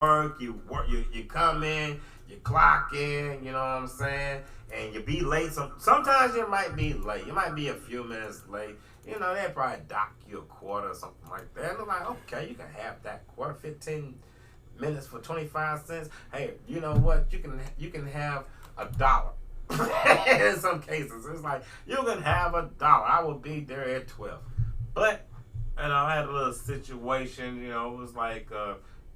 you come in, you clock in, you know what I'm saying, and you be late. Sometimes you might be late. You might be a few minutes late. You know, they probably dock you a quarter or something like that. And they're like, okay, you can have that quarter, 15 minutes for 25 cents. Hey, you know what? You can have $1. In some cases, it's like you can have $1. I will be there at 12. But I had a little situation. It was like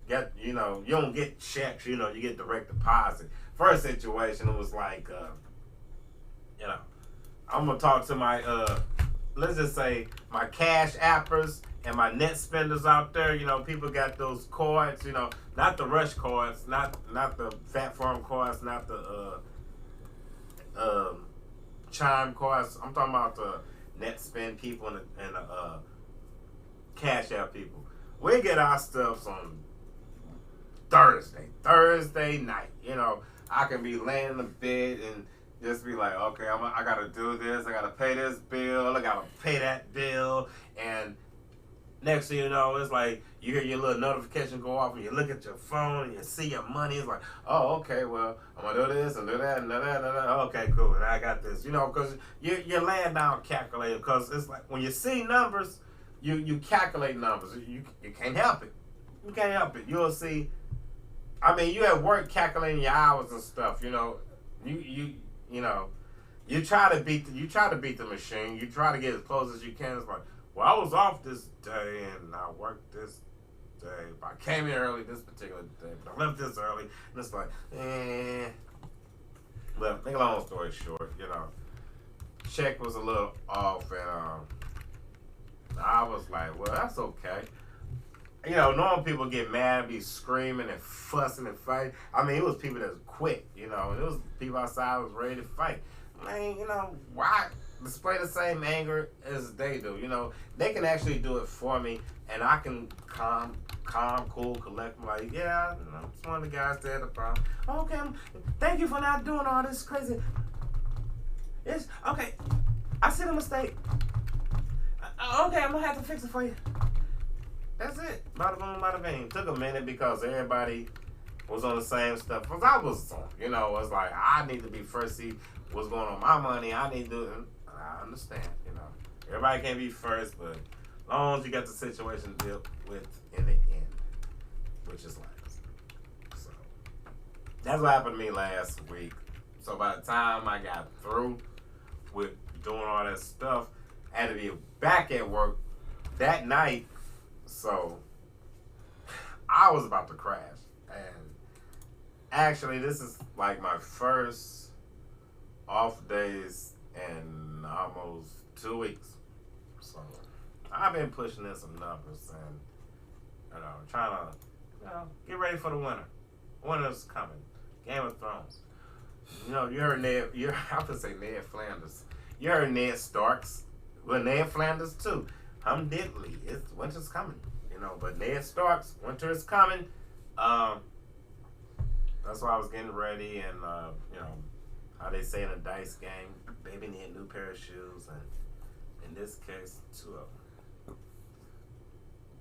get you don't get checks. You get direct deposit. First situation, it was like you know I'm gonna talk to my let's just say my cash appers and my net spenders out there. People got those cards. Not the rush cards, not the fat farm cards, not the chime cards. I'm talking about the net spend people and cash app people. We get our stuffs on Thursday night. I can be laying in the bed and just be like, okay, I gotta do this. I gotta pay this bill. I gotta pay that bill. And next thing you know, it's like you hear your little notification go off and you look at your phone and you see your money. It's like, oh, okay, well, I'm going to do this and do that and do that and do that. Okay, cool. And I got this. Because you're laying down calculating. Because it's like when you see numbers, you calculate numbers. You can't help it. You can't help it. You'll see. I mean, you at work calculating your hours and stuff. You try to beat the machine. You try to get as close as you can. It's like, well, I was off this day and I worked this day. But I came in early this particular day, but I left this early. And it's like, But make a long story short, check was a little off, and I was like, well, that's okay. Normal people get mad, be screaming and fussing and fighting. I mean, it was people that was quick, and it was people outside that was ready to fight. Man, why display the same anger as they do? They can actually do it for me, and I can calm, cool, collect. I'm like, yeah, it's one of the guys that had a problem. Okay, thank you for not doing all this crazy. It's okay. I see the mistake. Okay, I'm gonna have to fix it for you. That's it. Bada boom, bada bing. Took a minute because everybody was on the same stuff. Because I was on. It was like, I need to be first. See what's going on with my money. I need to. I understand. Everybody can't be first, but as long as you got the situation to deal with in the end, which is last. So that's what happened to me last week. So by the time I got through with doing all that stuff, I had to be back at work that night. So I was about to crash. And actually, this is like my first off days in almost 2 weeks. So I've been pushing in some numbers and trying to get ready for the winter. Winter's coming. Game of Thrones. You heard I would say Ned Flanders. You heard Ned Starks. Well, Ned Flanders too. Diddley. Winter's coming. But Ned Starks, winter is coming. That's why I was getting ready, and how they say in a dice game, baby need a new pair of shoes, and in this case, 2 of them.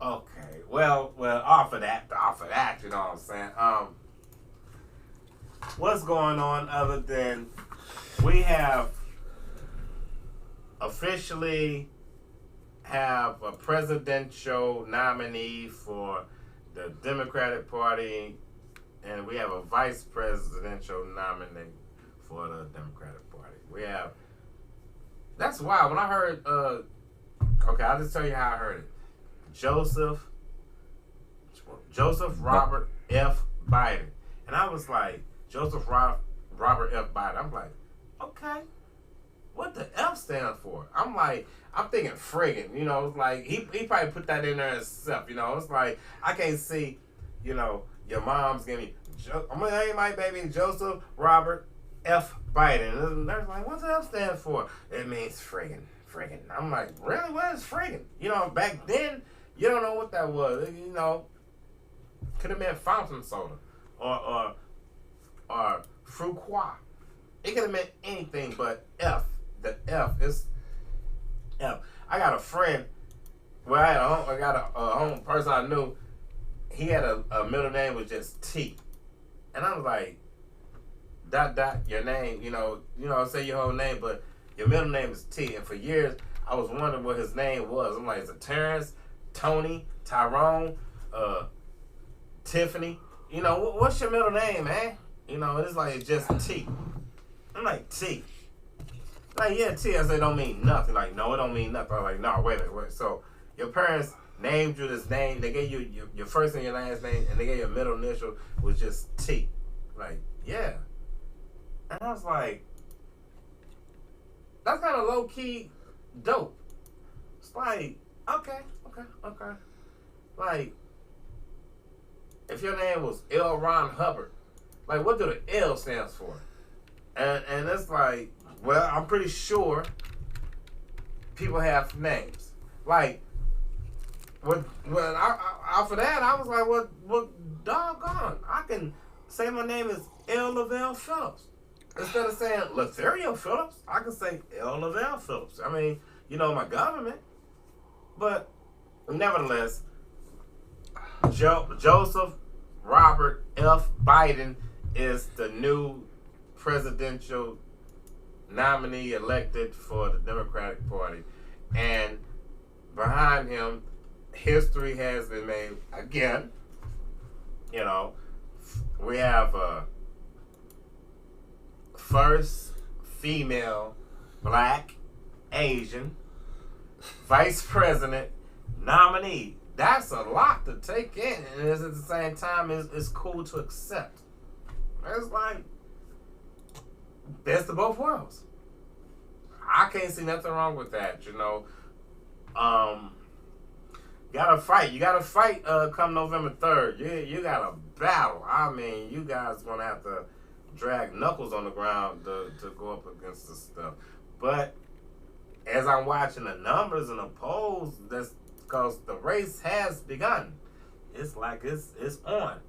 Okay, well, off of that, you know what I'm saying? What's going on other than we have officially have a presidential nominee for the Democratic Party, and we have a vice presidential nominee for the Democratic Party. That's wild. When I heard, okay, I'll just tell you how I heard it. Joseph Robert F. Biden. And I was like, Joseph Robert F. Biden. I'm like, okay, what the F stand for? I'm thinking friggin', it's like, he probably put that in there himself, it's like, I can't see, your mom's giving me, I'm going to name my baby Joseph Robert F. Biden. And they're like, what's the F stand for? It means friggin'. I'm like, really? What is friggin'? Back then, you don't know what that was. Could have been fountain soda or fruit croix. It could have meant anything but F. The F is F. I got a friend. Well, I got a home person I knew. he had a middle name was just T. And I was like, your name, say your whole name, but your middle name is T. And for years, I was wondering what his name was. I'm like, is it Terrence, Tony, Tyrone, Tiffany? What's your middle name, man? It's like, it's just T. I'm like, T. Like, yeah, T. I said, don't mean nothing. Like, no, it don't mean nothing. I'm like, no, wait a minute. Wait. So, your parents named you this name. They gave you your first and your last name, and they gave you your middle initial was just T. Like, yeah. And I was like, that's kind of low-key dope. It's like, okay. Like, if your name was L. Ron Hubbard, like, what do the L stands for? And it's like, well, I'm pretty sure people have names. Like, after that, I was like, what doggone? I can say my name is L. Latherial Phillips. Instead of saying Latherial Phillips, I can say L. Latherial Phillips. I mean, my government. But nevertheless, Joseph Robert F. Biden is the new presidential nominee elected for the Democratic Party. And behind him, history has been made again. We have first female Black Asian vice president nominee. That's a lot to take in, and at the same time, it's cool to accept. It's like best of both worlds. I can't see nothing wrong with that. Gotta fight. You gotta fight. Come November 3rd, you got a battle. I mean, you guys gonna have to drag knuckles on the ground to go up against this stuff. But as I'm watching the numbers and the polls, that's because the race has begun. It's like it's on.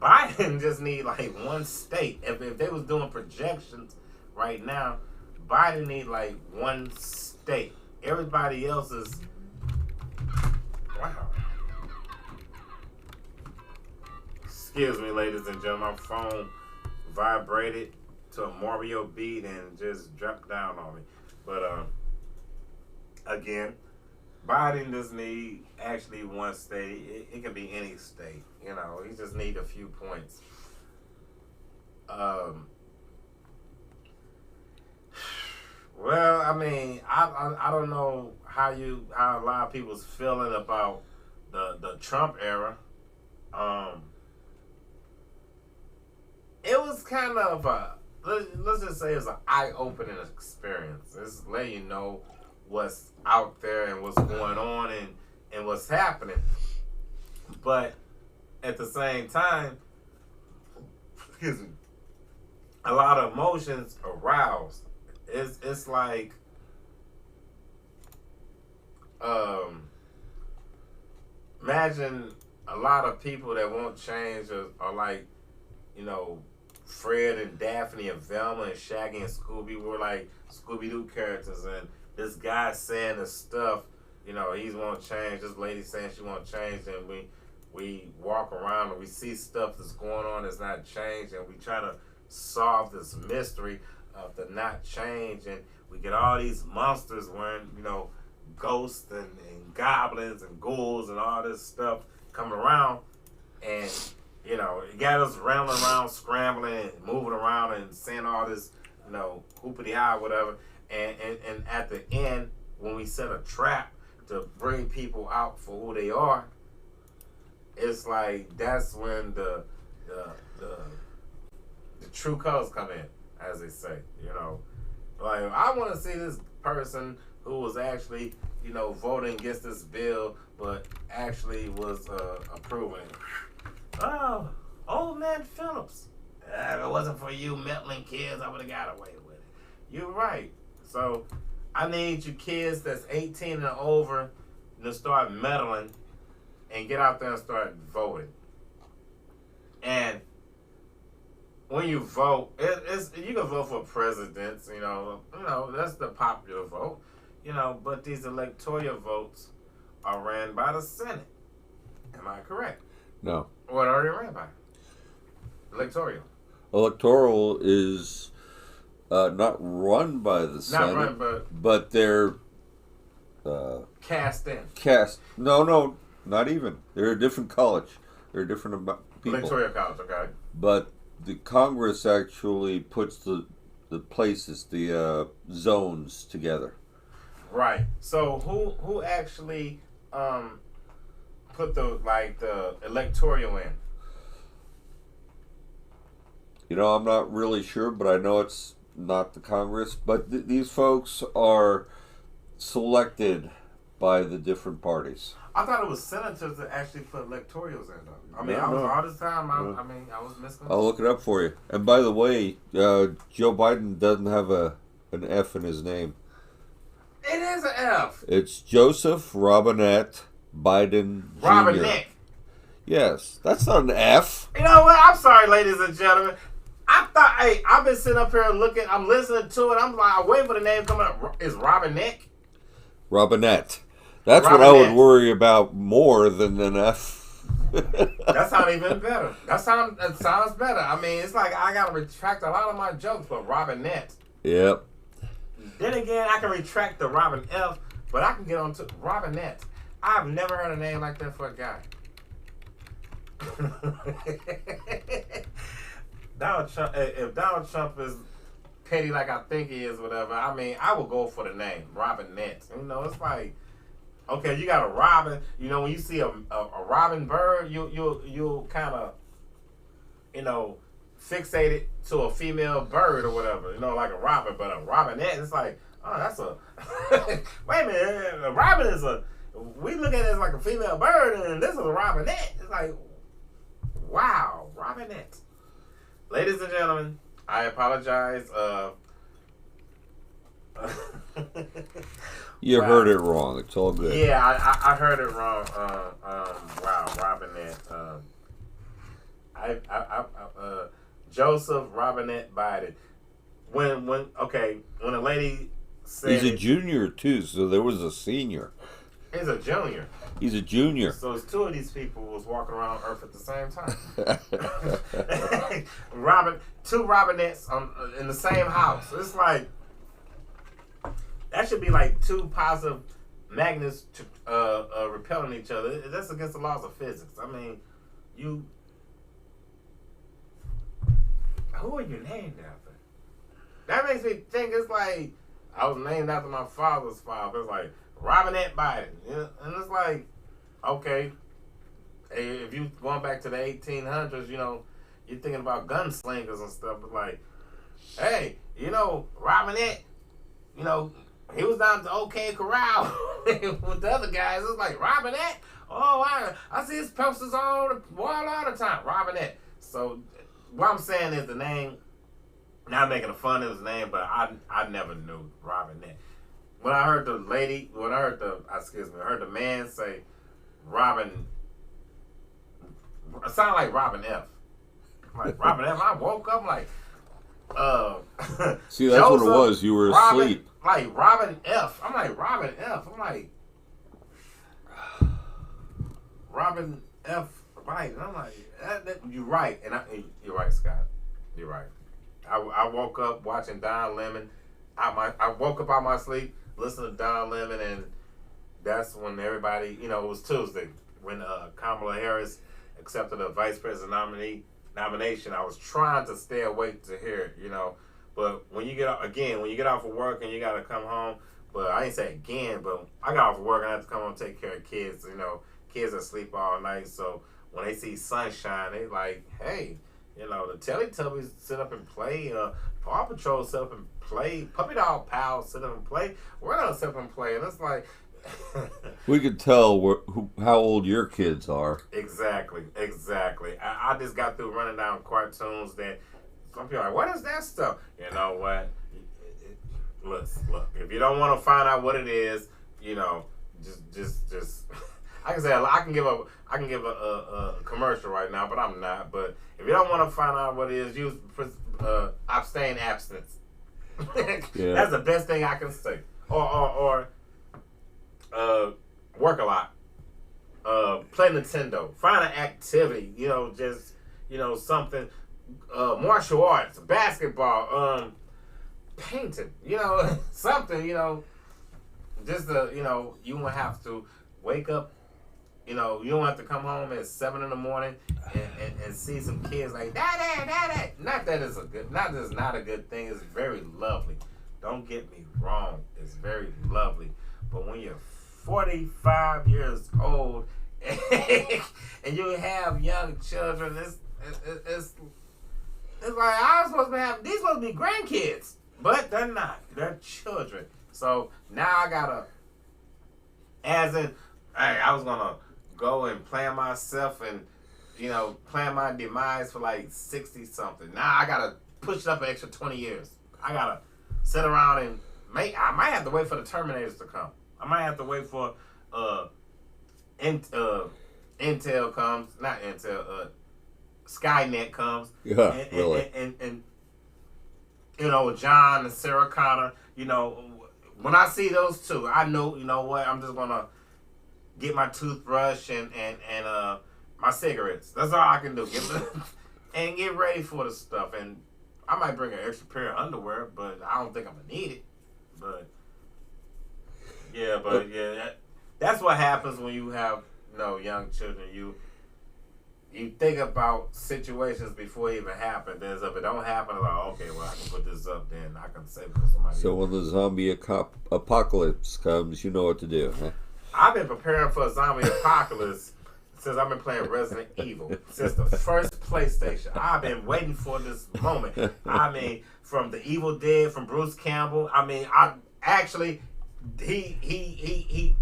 Biden just need like one state. If they was doing projections right now, Biden need like one state. Everybody else is wow. Excuse me, ladies and gentlemen. My phone vibrated to a Mario beat and just dropped down on me. But again, Biden does need actually one state. It can be any state. He just need a few points. Well, I mean, I don't know how a lot of people's feeling about the Trump era. It was kind of let's just say it's an eye-opening experience. It's letting you know what's out there and what's going on and what's happening. But at the same time, excuse me, a lot of emotions aroused. It's like imagine a lot of people that won't change are like, Fred and Daphne and Velma and Shaggy and Scooby were like Scooby-Doo characters, and this guy saying this stuff, he won't change, this lady saying she won't change, and we walk around and we see stuff that's going on that's not changed, and we try to solve this mystery of the not change, and we get all these monsters wearing, ghosts and goblins and ghouls and all this stuff coming around, and it got us running around, scrambling and moving around and saying all this, hoopity high, whatever. And at the end, when we set a trap to bring people out for who they are, it's like that's when the true colors come in, as they say. Like, I want to see this person who was actually, voting against this bill, but actually was approving it. Oh, old man Phillips. If it wasn't for you meddling kids, I would have got away with it. You're right. So I need you kids that's 18 and over to start meddling and get out there and start voting. And when you vote, you can vote for presidents, that's the popular vote, but these electoral votes are ran by the Senate. Am I correct? No. What are they ran by? Electoral. Electoral is not run by the Senate. Not run, but they're cast in. No, not even. They're a different college. They're different people. Electoral college, okay. But the Congress actually puts the places, the zones together. Right. So who actually put the electoral in? I'm not really sure, but I know it's not the Congress. But these folks are selected by the different parties. I thought it was senators that actually put electorals in, though. I mean, No. all this time, I was missing. I'll look it up for you. And by the way, Joe Biden doesn't have an F in his name. It is an F. It's Joseph Robinette Biden Jr. Robinette. Yes, that's not an F. You know what? I'm sorry, ladies and gentlemen. I've been sitting up here looking, I'm listening to it, I'm waiting for the name coming up. Is Robinette? Robinette. That's what I would worry about more than an F. That sounds even better. That sounds better. I mean, it's like I got to retract a lot of my jokes for Robinette. Yep. Then again, I can retract the Robin F, but I can get on to Robinette. I've never heard a name like that for a guy. Donald Trump, if Donald Trump is petty like I think he is, whatever, I mean, I will go for the name, Robinette. It's like, okay, you got a robin. When you see a robin bird, you'll kind of, fixate it to a female bird or whatever, like a robin. But a robinette, it's like, oh, that's a, wait a minute, a robin is we look at it as like a female bird, and this is a robinette. It's like, wow, robinette. Ladies and gentlemen, I apologize. You heard it wrong. It's all good. Yeah, I heard it wrong. Wow, Robinette. Joseph Robinette Biden. When a lady said he's a junior too, so there was a senior. He's a junior. He's a junior. So it's two of these people was walking around Earth at the same time. Two Robinettes in the same house. It's like that should be like two positive magnets repelling each other. That's against the laws of physics. I mean, who are you named after? That makes me think it's like I was named after my father's father. It's like Robinette Biden. And it's like, okay, if you going back to the 1800s, you're thinking about gunslingers and stuff, but like, hey, Robinette, he was down to OK Corral with the other guys. It's like, Robinette? Oh, I see his posters on the wall all the time. Robinette. So what I'm saying is the name, not making fun of his name, but I never knew Robinette. When I heard the man say Robin, it sounded like Robin F. Like Robin F. I woke up like, see, that's Joseph, what it was. You were asleep. Like Robin F. I'm like, Robin F. I'm like, Robin F. Right. And I'm like, you're right. And you're right, Scott. You're right. I woke up watching Don Lemon. I woke up out of my sleep, listened to Don Lemon, and that's when everybody, it was Tuesday when Kamala Harris accepted a vice president nomination. I was trying to stay awake to hear it, but when you get off of work and you got to come home, but I didn't say again, but I got off of work and I had to come home and take care of kids. Kids that sleep all night, so when they see sunshine, they like, hey, the Teletubbies sit up and play, Paw Patrol sit up and play, Puppy Dog Pals sit up and play, we're gonna sit up and play, and it's like, we could tell how old your kids are. Exactly. I just got through running down cartoons that some people are like, what is that stuff? You know what? Look. If you don't want to find out what it is, just. I can say I can give a commercial right now, but I'm not. But if you don't want to find out what it is, use abstain abstinence. Yeah. That's the best thing I can say. Or work a lot. Play Nintendo. Find an activity. Just something. Martial arts, basketball, painting. Something. Just you won't have to wake up. You don't have to come home at 7 in the morning and see some kids like daddy. Not that it's not a good thing. It's very lovely. Don't get me wrong. It's very lovely. But when you're 45 years old and you have young children, it's like I'm supposed to have these supposed to be grandkids, but they're not. They're children. So now I gotta, I was gonna go and plan myself and plan my demise for like 60 something. Now I gotta push it up an extra 20 years. I gotta sit around and I might have to wait for the Terminators to come. I might have to wait for Intel comes, not Intel, Skynet comes. Yeah, and, really. And John and Sarah Connor. When I see those two, I know. What? I'm just gonna get my toothbrush and my cigarettes. That's all I can do. And get ready for the stuff. And I might bring an extra pair of underwear, but I don't think I'm gonna need it. But that's what happens when you have young children. You think about situations before it even happens. Then if it don't happen, like, okay, well, I can put this up. Then I can save it for somebody. So when the zombie apocalypse comes, you know what to do, huh? I've been preparing for a zombie apocalypse since I've been playing Resident Evil. Since the first PlayStation. I've been waiting for this moment. I mean, from the Evil Dead, from Bruce Campbell. I mean, he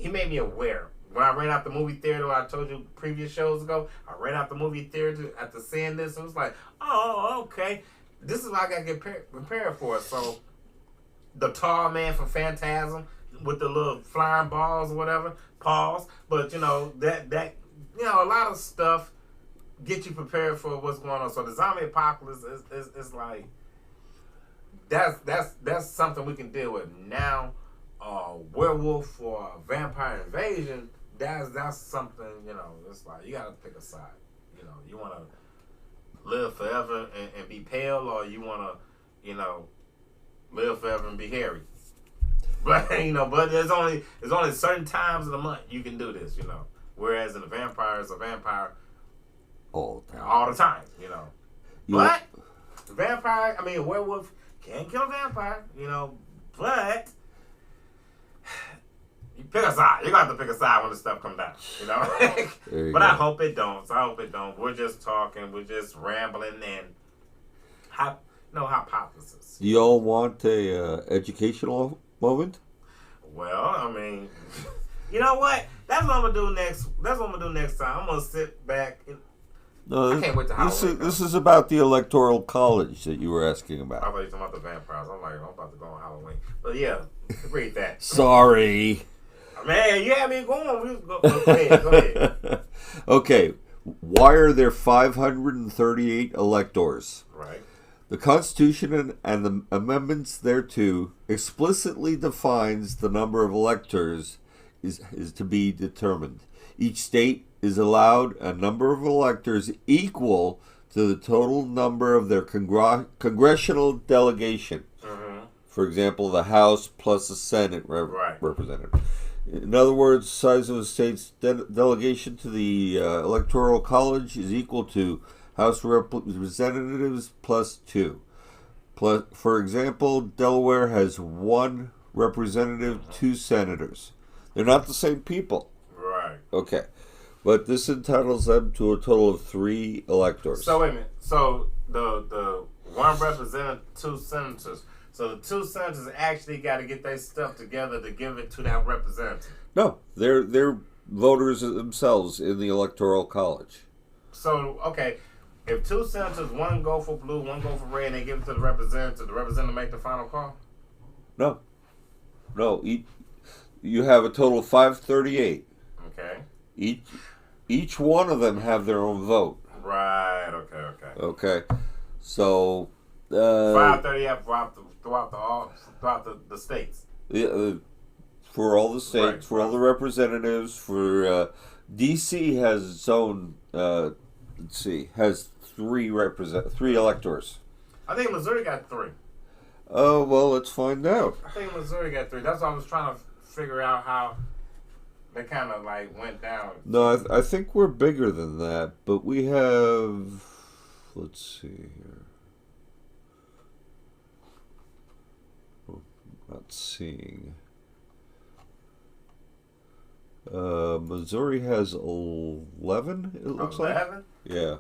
made me aware. When I ran out the movie theater, I told you previous shows ago, I ran out the movie theater after seeing this. It was like, oh, okay. This is what I got to get prepared for. So, the tall man from Phantasm with the little flying balls or whatever, paws. But, that a lot of stuff get you prepared for what's going on. So, the zombie apocalypse is like, that's something we can deal with now. Werewolf or vampire invasion, that's something, it's like you gotta pick a side. You wanna live forever and be pale, or you wanna, live forever and be hairy. But but there's only certain times of the month you can do this, Whereas in the vampire, it's a vampire all the time, But a werewolf can kill a vampire, but you pick a side. You're going to have to pick a side when the stuff comes down, But I hope it don't. We're just talking. We're just rambling and hypothesis. Do you all want a educational moment? Well, you know what? That's what I'm going to do next. That's what I'm going to do next time. I'm going to sit back. I can't wait to Halloween. This is about the Electoral College that you were asking about. I thought you were talking about the vampires. I'm about to go on Halloween. But yeah, read that. Sorry. Man, you had me going. Go ahead. Okay. Why are there 538 electors? Right. The Constitution and the amendments thereto explicitly defines the number of electors is to be determined. Each state is allowed a number of electors equal to the total number of their congressional delegation. Mm-hmm. For example, the House plus the Senate representative. In other words, the size of a state's delegation to the Electoral College is equal to House representatives plus 2. For example, Delaware has 1 representative, 2 senators. They're not the same people. Right. Okay. But this entitles them to a total of 3 electors. So wait a minute. So the 1 representative, 2 senators. So the 2 senators actually got to get their stuff together to give it to that representative. No, they're voters themselves in the Electoral College. So okay, if 2 senators, 1 go for blue, 1 go for red, and they give it to the representative make the final call. No. You have a total of 538. Okay. Each one of them have their own vote. Right. Okay. So 538 throughout the states. For all the states, right, for all the representatives, for DC has its own. Let's see, has three electors. I think Missouri got 3. Oh well, let's find out. I think Missouri got 3. That's why I was trying to figure out how they kind of like went down. No, I think we're bigger than that, but we have. Let's see here. Not seeing. Missouri has 11. It looks 11? like. Yeah.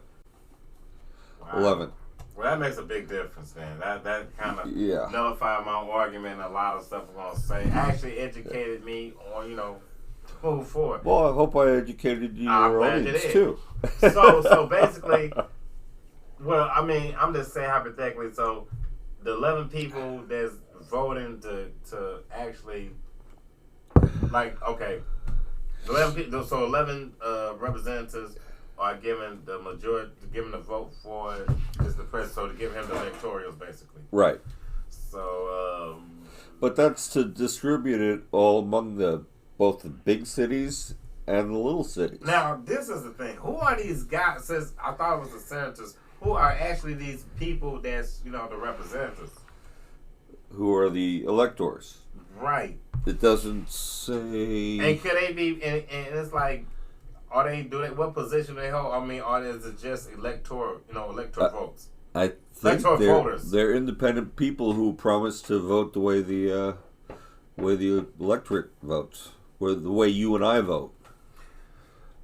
Wow. 11. Well, that makes a big difference, then. That kind of nullified my argument. A lot of stuff I'm gonna say actually educated me on, to move forward. Well, I hope I educated your audience too. So basically, well, I mean, I'm just saying hypothetically. So the 11 people that's voting to actually, like, okay, 11 people. So 11 representatives are given the majority, given the vote for is the president, so to give him the electorals, basically. Right. So. But that's to distribute it all among both the big cities and the little cities. Now, this is the thing. Who are these guys? Since I thought it was the senators, who are actually these people that's, the representatives? Who are the electors? Right. It doesn't say. And could they be? And it's like, what position do they hold? I mean, is it just electoral votes? I think they're independent people who promise to vote the way the electorate votes, or the way you and I vote.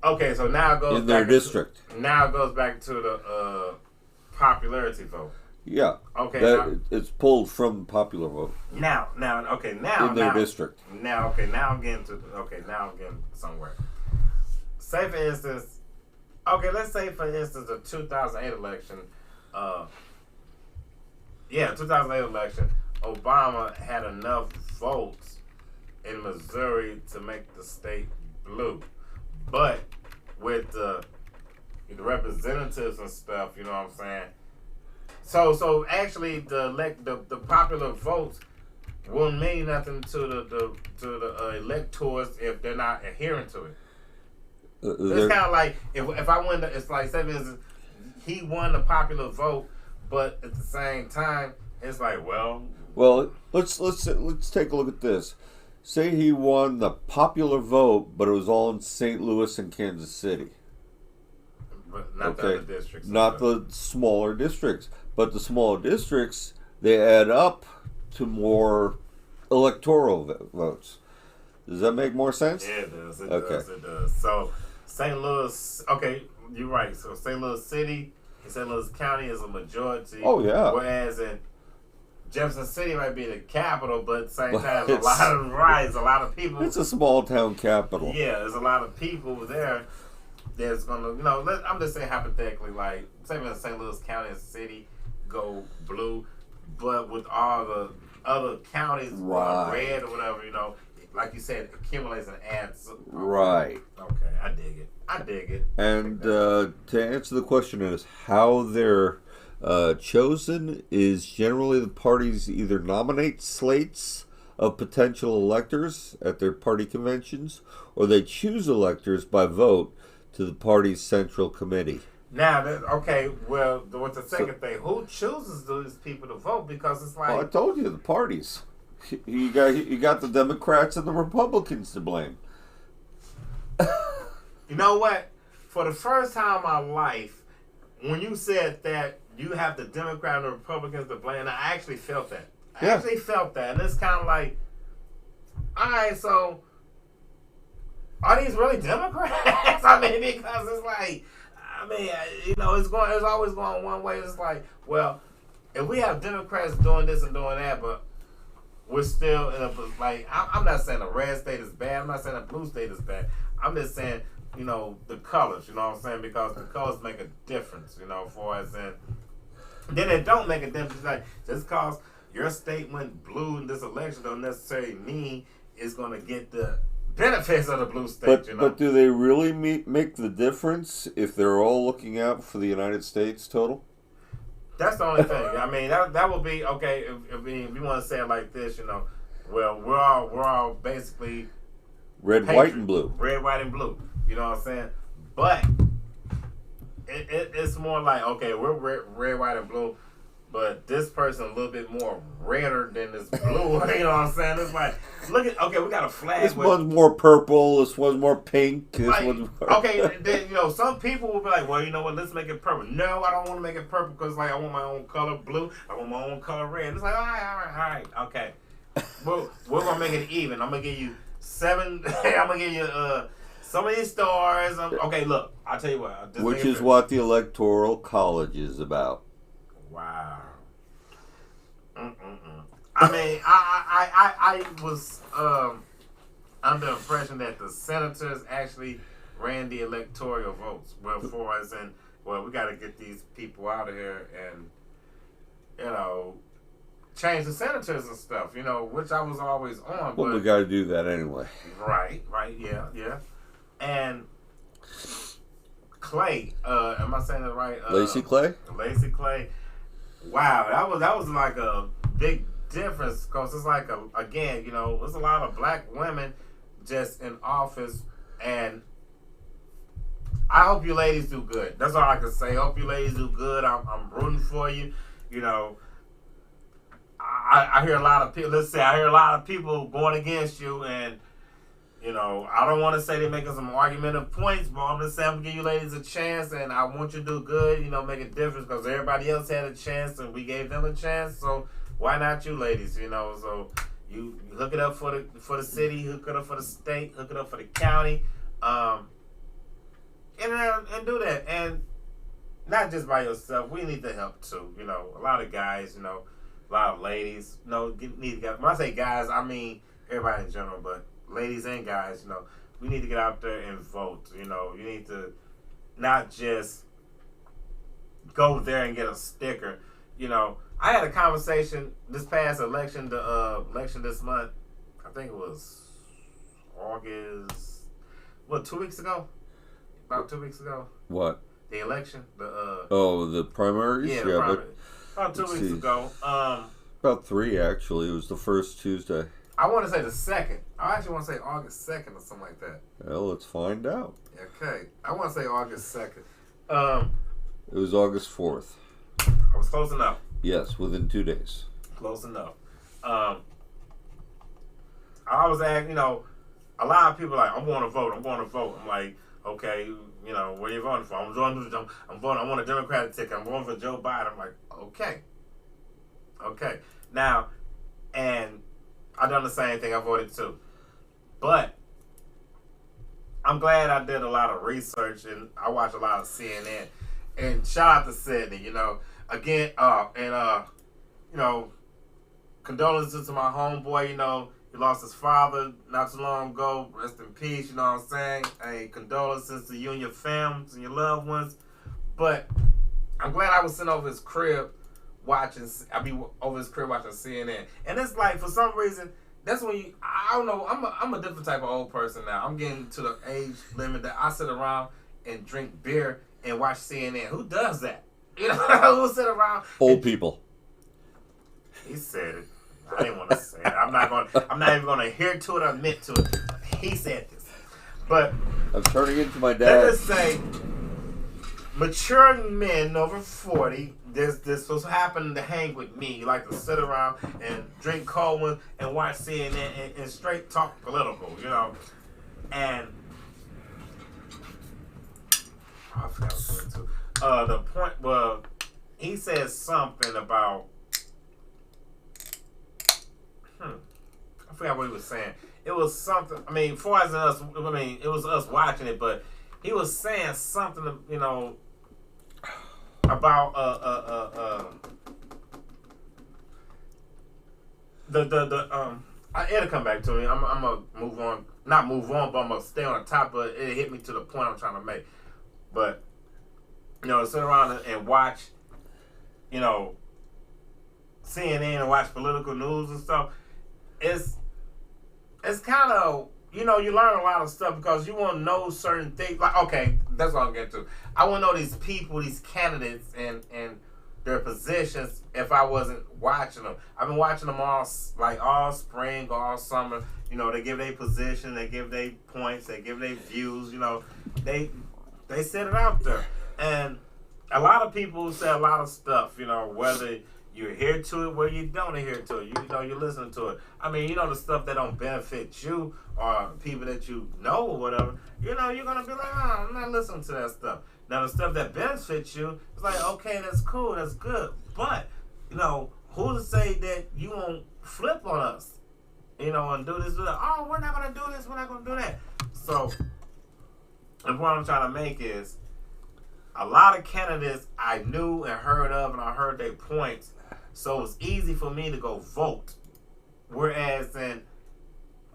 Okay, so now it goes in their district. Now it goes back to the popularity vote. Yeah. Okay. It's pulled from the popular vote. Now, in their district. Now I'm getting somewhere. Say for instance, let's say for instance the 2008 election. 2008 election, Obama had enough votes in Missouri to make the state blue, but with the representatives and stuff, you know what I'm saying. So actually, the popular votes won't mean nothing to the electors if they're not adhering to it. It's kind of like if I win, it's like say for instance, he won the popular vote, but at the same time, it's like well, let's take a look at this. Say he won the popular vote, but it was all in St. Louis and Kansas City. But not the other districts. Not the smaller districts. But the smaller districts, they add up to more electoral votes. Does that make more sense? Yeah, it does. It does. So, St. Louis, you're right. So, St. Louis City and St. Louis County is a majority. Oh, yeah. Whereas in Jefferson City might be the capital, but at the same time, a lot of people. It's a small town capital. Yeah, there's a lot of people there that's going to, I'm just saying hypothetically, like, say in St. Louis County and City go blue, but with all the other counties red or whatever, like you said, accumulates and adds. Right. Okay, I dig it. And to answer the question is how they're chosen is generally the parties either nominate slates of potential electors at their party conventions, or they choose electors by vote to the party's central committee. Now, what's the second thing? Who chooses those people to vote? Because it's like... Well, I told you, the parties. You got the Democrats and the Republicans to blame. You know what? For the first time in my life, when you said that you have the Democrats and the Republicans to blame, I actually felt that. And it's kind of like, all right, so are these really Democrats? I mean, because it's like... it's always going one way. It's like, well, if we have Democrats doing this and doing that, but we're still in I'm not saying a red state is bad. I'm not saying a blue state is bad. I'm just saying, the colors, you know what I'm saying? Because the colors make a difference, for as in, then it don't make a difference. Like, just because your state went blue in this election don't necessarily mean it's going to get the benefits of the blue state, But do they really make the difference if they're all looking out for the United States total? That's the only thing. I mean, that would be okay if we want to say it like this, well, we're all basically red, white, and blue. Red, white, and blue. You know what I'm saying? But it's more like, okay, we're red, white, and blue, but this person a little bit more redder than this blue. You know what I'm saying? It's like, look at, okay, we got a flag. This one's more purple. This one's more pink. This like, one's more... Okay, then, some people will be like, well, you know what? Let's make it purple. No, I don't want to make it purple because, like, I want my own color blue. I want my own color red. It's like, all right, okay. Well, we're gonna make it even. I'm gonna give you 7. I'm gonna give you some of these stars. Okay, look, I'll tell you what. Which is what the Electoral College is about. Wow. I mean, I was under the impression that the senators actually ran the electoral votes. Well, for us, and we got to get these people out of here and change the senators and stuff, which I was always on. Well, we got to do that anyway. Right, yeah. And Clay, am I saying that right? Lacy Clay? Lacy Clay. Wow, that was like a big difference because it's like, again, there's a lot of black women just in office, and I hope you ladies do good. That's all I can say. Hope you ladies do good. I'm rooting for you. I hear a lot of people. Let's say I hear a lot of people going against you, and I don't want to say they're making some argumentative points, but I'm just saying I'm gonna give you ladies a chance, and I want you to do good. Make a difference because everybody else had a chance, and we gave them a chance. So why not you ladies? So you hook it up for the city, hook it up for the state, hook it up for the county, and do that. And not just by yourself. We need the help too. A lot of guys. A lot of ladies, need to get. When I say guys, I mean everybody in general, but ladies and guys, we need to get out there and vote. You need to not just go there and get a sticker. I had a conversation this past election, the election this month. I think it was August. 2 weeks ago? About 2 weeks ago. What? The election. The primaries. Yeah, the primaries. About 2 weeks ago. About 3, actually. It was the first Tuesday. I want to say the 2nd. I actually want to say August 2nd or something like that. Well, let's find out. Okay. I want to say August 2nd. It was August 4th. I was close enough. Yes, within 2 days. Close enough. I was asking, a lot of people are like, I'm going to vote. I'm like, okay, what are you voting for? I'm voting. I want a Democratic ticket. I'm voting for Joe Biden. I'm like, okay. Now, and I done the same thing. I voted too, but I'm glad I did a lot of research and I watch a lot of CNN. And shout out to Sydney. Again, condolences to my homeboy. He lost his father not too long ago. Rest in peace, you know what I'm saying? Hey, condolences to you and your families and your loved ones. But I'm glad I was sitting over his crib watching CNN. And it's like, for some reason, that's when I don't know, I'm a different type of old person now. I'm getting to the age limit that I sit around and drink beer and watch CNN. Who does that? Who sit around? Old people. He said it. I didn't want to say it. I'm not even gonna hear to it or admit to it. He said this. But I'm turning into my dad. Let's say mature men over 40, this was happening to hang with me. You like to sit around and drink cold ones and watch CNN and straight talk political, And I forgot what I was going to. The point was, he said something about. I forgot what he was saying. It was something. I mean, for us and us. I mean, it was us watching it, but he was saying something. About it'll come back to me. I'm gonna move on. Not move on, but I'm gonna stay on the top of it. It hit me to the point I'm trying to make. But sit around and watch, CNN and watch political news and stuff. It's kind of, you learn a lot of stuff because you want to know certain things. Like, okay, that's what I'm getting to. I want to know these people, these candidates, and their positions if I wasn't watching them. I've been watching them all spring, all summer. You know, they give their position, they give their points, they give their views. You know, they set it out there, and a lot of people say a lot of stuff. You know, whether you adhere to it, whether you don't adhere to it, you know, you're listening to it. I mean, you know, the stuff that don't benefit you or people that you know or whatever. You know, you're gonna be like, oh, I'm not listening to that stuff. Now, the stuff that benefits you, it's like, okay, that's cool, that's good. But, you know, who's to say that you won't flip on us, you know, and do this, do that? Oh, we're not going to do this, we're not going to do that. So, the point I'm trying to make is, a lot of candidates I knew and heard of, and I heard their points, so it was easy for me to go vote. Whereas, then,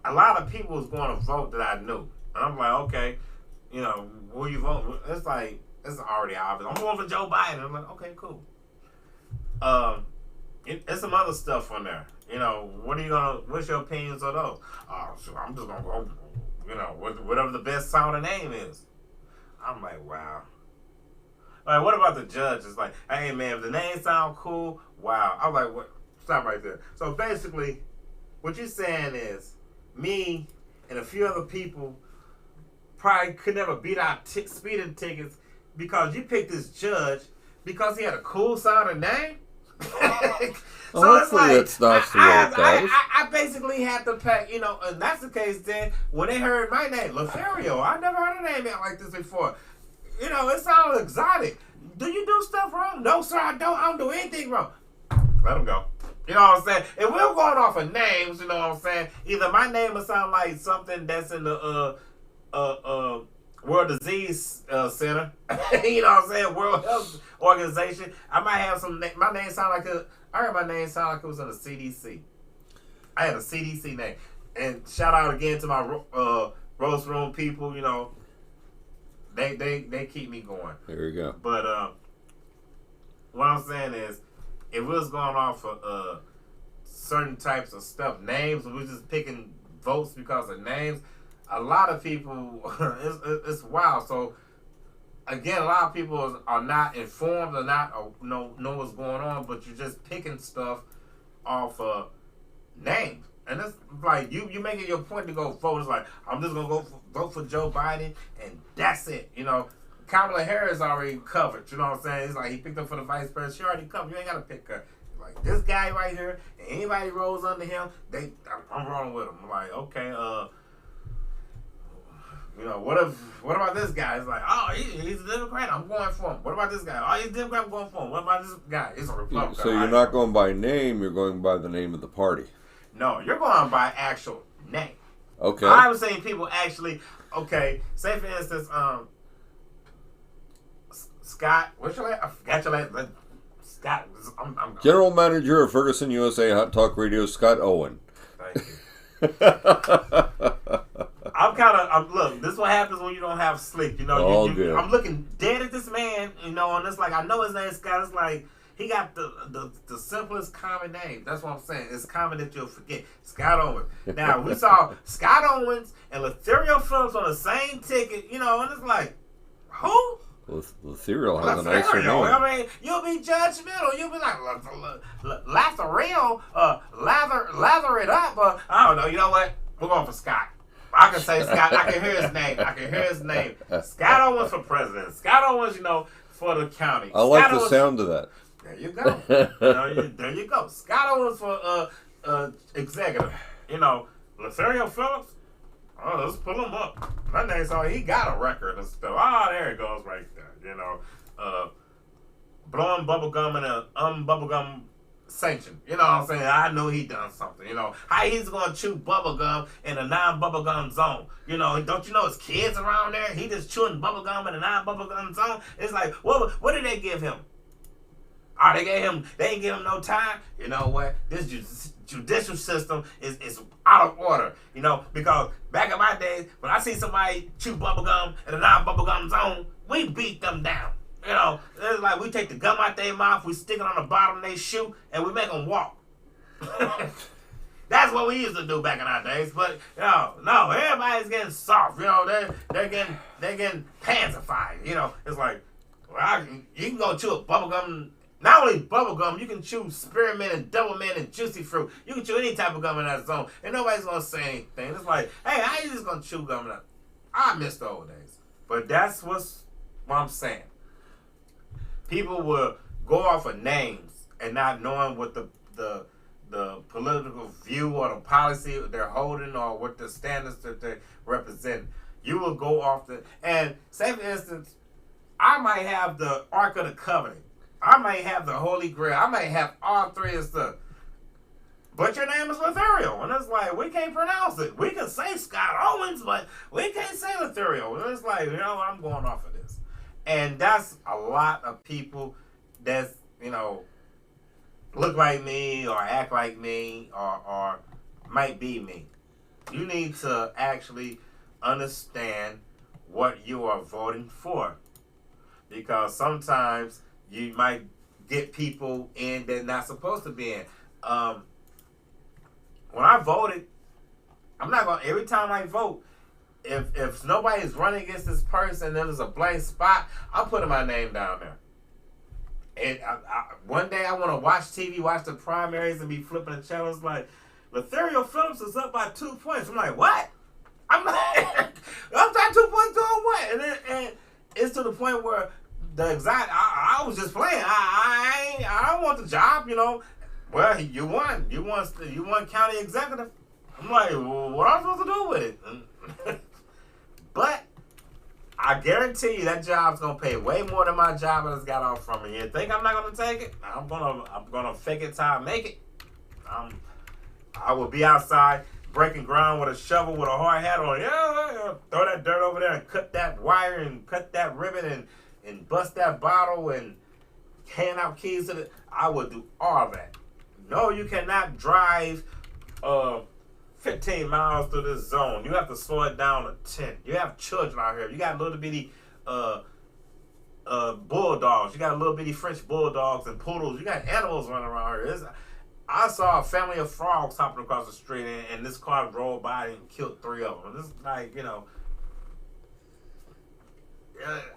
a lot of people was going to vote that I knew. And I'm like, okay, you know, who you vote? It's like, it's already obvious. I'm going for Joe Biden. I'm like, okay, cool. It's some other stuff on there. You know, what's your opinions on those? Oh, so I'm just gonna go, you know, whatever the best sounding name is. I'm like, wow. All right, what about the judge? It's like, hey man, if the name sound cool, wow. I'm like, what? Stop right there. So basically, what you're saying is, me and a few other people probably could never beat out speeding tickets because you picked this judge because he had a cool sounding name. So it's like, that's not the way it goes. I basically had to pay, you know, and that's the case then when they heard my name, Latherial. I never heard a name like this before. You know, it sounds exotic. Do you do stuff wrong? No, sir, I don't. I don't do anything wrong. Let him go. You know what I'm saying? If we're going off of names, you know what I'm saying? Either my name will sound like something that's in the World Disease Center, you know what I'm saying? World Health Organization. I might have my name sound like I heard my name sound like it was in the CDC. I had a CDC name. And shout out again to my roast room people, you know. They keep me going. There you go. But what I'm saying is, if we was going off of certain types of stuff, names, and we're just picking votes because of names, a lot of people, it's wild. So, again, a lot of people are not informed or not know what's going on, but you're just picking stuff off of names. And it's like, you making your point to go vote. It's like, I'm just going to vote for Joe Biden, and that's it. You know, Kamala Harris already covered. You know what I'm saying? It's like, he picked up for the vice president. She already covered. You ain't got to pick her. Like, this guy right here, and anybody rolls under him, I'm rolling with him. I'm like, okay, you know, what about this guy? It's like, oh, he's a Democrat. I'm going for him. What about this guy? Oh, he's a Democrat. I'm going for him. What about this guy? He's a Republican. So you're not going by name. You're going by the name of the party. No, you're going by actual name. Okay. I was saying people actually. Okay, say for instance, Scott. What's your name? I forgot your name. Scott. I'm General Manager of Ferguson USA Hot Talk Radio, Scott Owen. Thank you. Look, this is what happens when you don't have sleep. You know, I'm looking dead at this man, you know, and it's like, I know his name's Scott. It's like, he got the simplest common name. That's what I'm saying. It's common that you'll forget. Scott Owens. Now, we saw Scott Owens and Latherial Phillips on the same ticket, you know, and it's like, who? Latherial has a nicer name. I mean, you'll be judgmental. You'll be like, Latherial, lather it up. I don't know. You know what? We're going for Scott. I can say Scott. I can hear his name. Scott Owens for president. Scott Owens, you know, for the county. I like the sound of that. There you go. There you go. Scott Owens for executive. You know, Latherial Phillips. Oh, let's pull him up. My name's all. He got a record and stuff. Oh, there it goes right there. You know, blowing bubblegum in a unbubblegum sanction. You know what I'm saying? I know he done something. You know, how he's going to chew bubblegum in a non-bubblegum zone. You know, don't you know his kids around there? He just chewing bubblegum in a non-bubblegum zone. It's like, what did they give him? Oh, they didn't give him no time. You know what? This judicial system is out of order. You know, because back in my days, when I see somebody chew bubblegum in a non-bubblegum zone, we beat them down. You know, it's like we take the gum out their mouth, we stick it on the bottom of their shoe, and we make them walk. That's what we used to do back in our days. But no, everybody's getting soft. You know, they're getting pansified. You know, it's like, well, you can go chew a bubblegum Not only bubble gum, you can chew spearmint and double mint and juicy fruit. You can chew any type of gum in that zone, and nobody's gonna say anything. It's like, hey, how you just gonna chew gum? I miss the old days, but that's what I'm saying. People will go off of names and not knowing what the political view or the policy they're holding or what the standards that they represent. You will go off and say, for instance, I might have the Ark of the Covenant. I might have the Holy Grail. I might have all three and stuff. But your name is Latherial. And it's like, we can't pronounce it. We can say Scott Owens, but we can't say Latherial. And it's like, I'm going off of this. And that's a lot of people that's, look like me or act like me or might be me. You need to actually understand what you are voting for. Because sometimes you might get people in that not supposed to be in. When I voted, I'm not going to, every time I vote, if nobody's running against this person and there's a blank spot, I'm putting my name down there. And one day I want to watch TV, watch the primaries, and be flipping the channels like, Latherial Phillips is up by 2 points. I'm like, what? I'm like, I'm trying 2 points doing what? And it's to the point where I was just playing. I don't want the job, Well, you won county executive. I'm like, well, what am I supposed to do with it? But I guarantee you that job's gonna pay way more than my job I just got off from me. You think I'm not gonna take it? I'm gonna fake it till I make it. I will be outside breaking ground with a shovel with a hard hat on. Yeah, throw that dirt over there and cut that wire and cut that ribbon and bust that bottle and hand out keys to I will do all that. No, you cannot drive 15 miles through this zone. You have to slow it down to 10. You have children out here. You got little bitty bulldogs. You got little bitty French bulldogs and poodles. You got animals running around here. I saw a family of frogs hopping across the street, and this car drove by and killed 3 of them. This is like,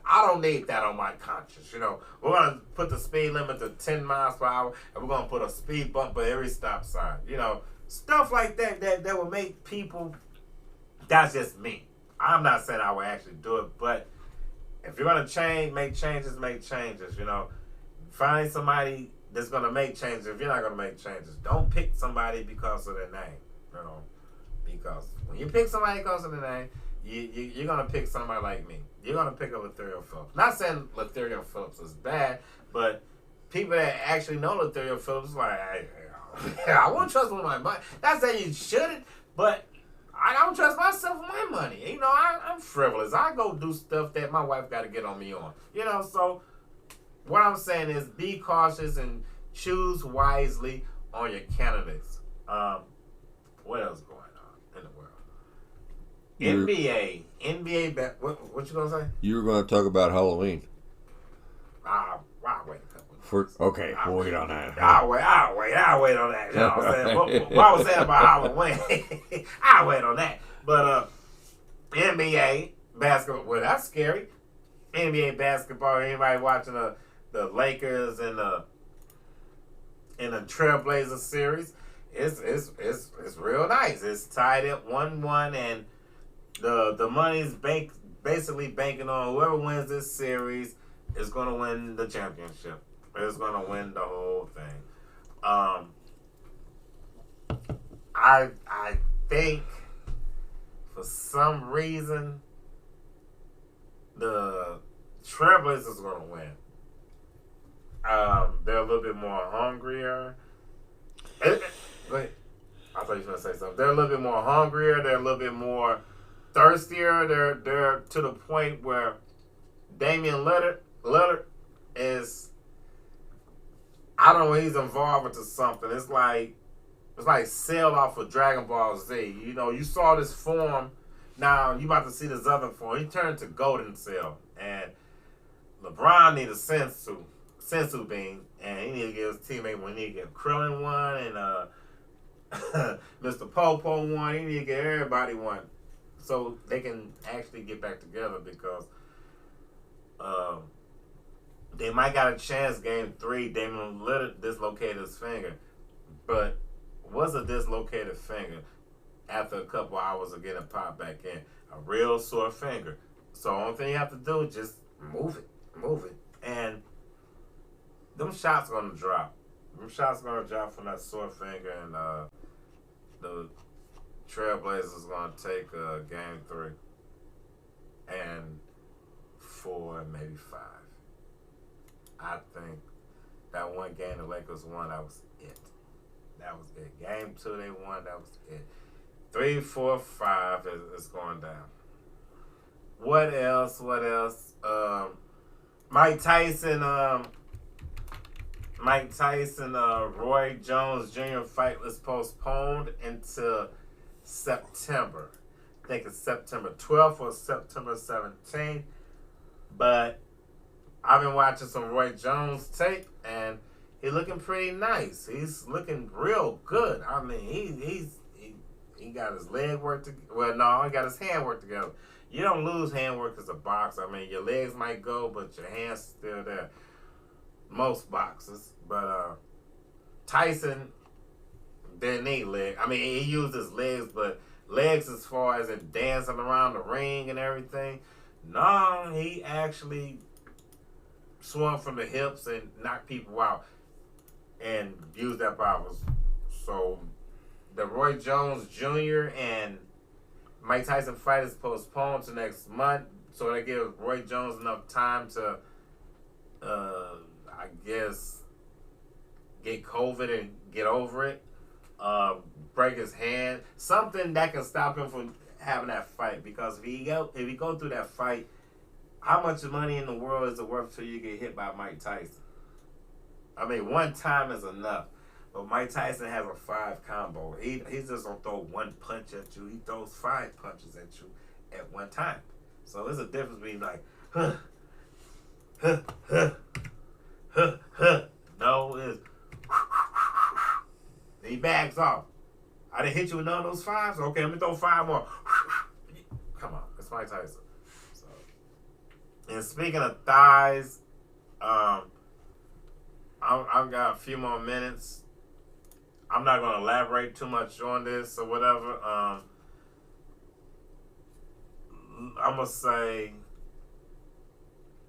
I don't need that on my conscience. We're going to put the speed limit to 10 miles per hour, and we're going to put a speed bump at every stop sign. Stuff like that will make people, that's just me. I'm not saying I will actually do it, but if you're going to make changes. Find somebody that's going to make changes. If you're not going to make changes, don't pick somebody because of their name. Because when you pick somebody because of their name, you're going to pick somebody like me. You're going to pick a Latherial Phillips. Not saying Latherial Phillips is bad, but people that actually know Latherial Phillips like, I won't trust with my money. Not saying you shouldn't, but I don't trust myself with my money. I'm frivolous. I go do stuff that my wife got to get on me on. So what I'm saying is be cautious and choose wisely on your candidates. What else going on in the world? NBA. What you gonna say? You were going to talk about Halloween. I'll wait a couple. Okay, we'll wait on that. I'll wait on that. You know what I'm saying? What I was saying about Halloween, I'll wait on that. But NBA basketball, well, that's scary. NBA basketball. Anybody watching the Lakers and the Trailblazers series? It's real nice. It's tied at 1-1, and the money's basically banking on whoever wins this series is going to win the championship. It's going to win the whole thing. I think for some reason the Trailblazers are going to win. They're a little bit more hungrier. Wait, I thought you were going to say something. They're a little bit more hungrier. They're a little bit more thirstier. They're to the point where Damian Lillard is, I don't know, he's involved into something. It's like Cell off of Dragon Ball Z. You saw this form. Now you about to see this other form. He turned to Golden Cell, and LeBron need a sensu bean, and he need to give his teammate one. He need to give Krillin one, and Mr. Popo one. He need to give everybody one, so they can actually get back together because They might got a chance. Game 3, Damian Lillard dislocated his finger, but was a dislocated finger after a couple hours of getting popped back in. A real sore finger. So the only thing you have to do is just move it, and them shots gonna drop. Them shots gonna drop from that sore finger, and the Trailblazers gonna take game 3 and 4 and maybe 5. I think that one game the Lakers won, that was it. That was it. Game 2 they won, that was it. 3, 4, 5 is going down. What else? Mike Tyson, Roy Jones Jr. fight was postponed until September. I think it's September 12th or September 17th. But I've been watching some Roy Jones tape, and he's looking pretty nice. He's looking real good. I mean, he got his leg work together. Well, no, he got his hand work together. You don't lose hand work as a boxer. I mean, your legs might go, but your hand's still there. Most boxers. But Tyson didn't need legs. I mean, he used his legs, but legs as far as in dancing around the ring and everything. No, he actually swung from the hips and knocked people out and used that power. So the Roy Jones Jr. and Mike Tyson fight is postponed to next month, so they give Roy Jones enough time to, I guess, get COVID and get over it, break his hand, something that can stop him from having that fight. Because if he go through that fight, how much money in the world is it worth till you get hit by Mike Tyson? I mean, one time is enough. But Mike Tyson has a 5 combo. He just don't throw one punch at you. He throws 5 punches at you at one time. So there's a difference between like, No, it's he backs off. I didn't hit you with none of those 5s? Okay, let me throw 5 more. Come on, it's Mike Tyson. So, and speaking of thighs, I've got a few more minutes. I'm not going to elaborate too much on this or whatever. I'm going to say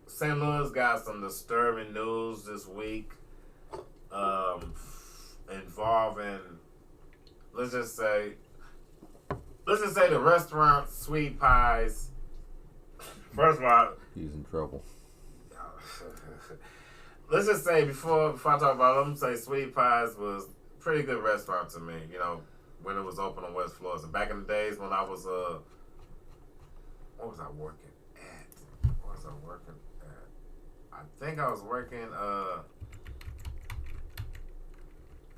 St. Louis got some disturbing news this week involving, let's just say the restaurant Sweet Pies. First of all, he's in trouble. Let's just say before I talk about it, let me say Sweet Pies was pretty good restaurant to me, when it was open on West Florida. Back in the days when I was what was I working at? I think I was working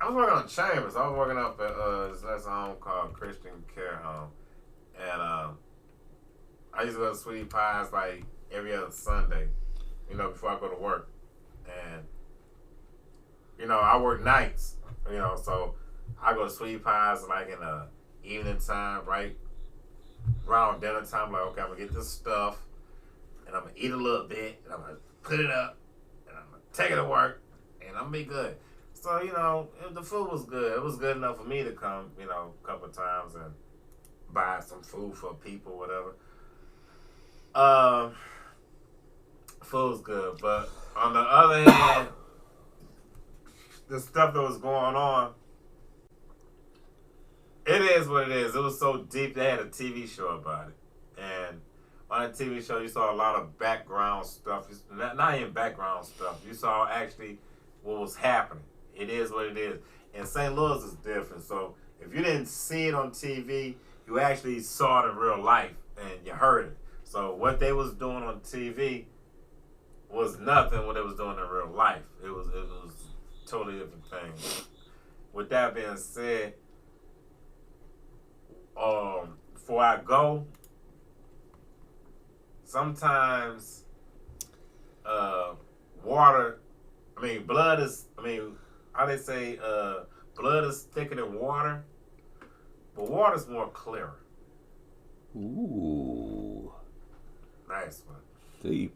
on Chambers. I was working up at this nursing home called Christian Care Home. And I used to go to Sweetie Pies like every other Sunday, before I go to work. And I work nights. So I go to Sweetie Pies like in the evening time, right around dinner time. Like, okay, I'm gonna get this stuff, and I'm gonna eat a little bit, and I'm gonna put it up, and I'm gonna take it to work, and I'm gonna be good. So the food was good. It was good enough for me to come, a couple of times and buy some food for people, whatever. Food's good, but on the other hand, the stuff that was going on, it is what it is. It was so deep, they had a TV show about it. And on that TV show, you saw a lot of background stuff. Not even background stuff. You saw actually what was happening. It is what it is. And St. Louis is different. So if you didn't see it on TV, you actually saw it in real life and you heard it. So what they was doing on TV was nothing what they was doing in real life. It was totally different thing. With that being said, before I go, sometimes how they say blood is thicker than water, but water's more clear. Ooh. Nice one. Deep.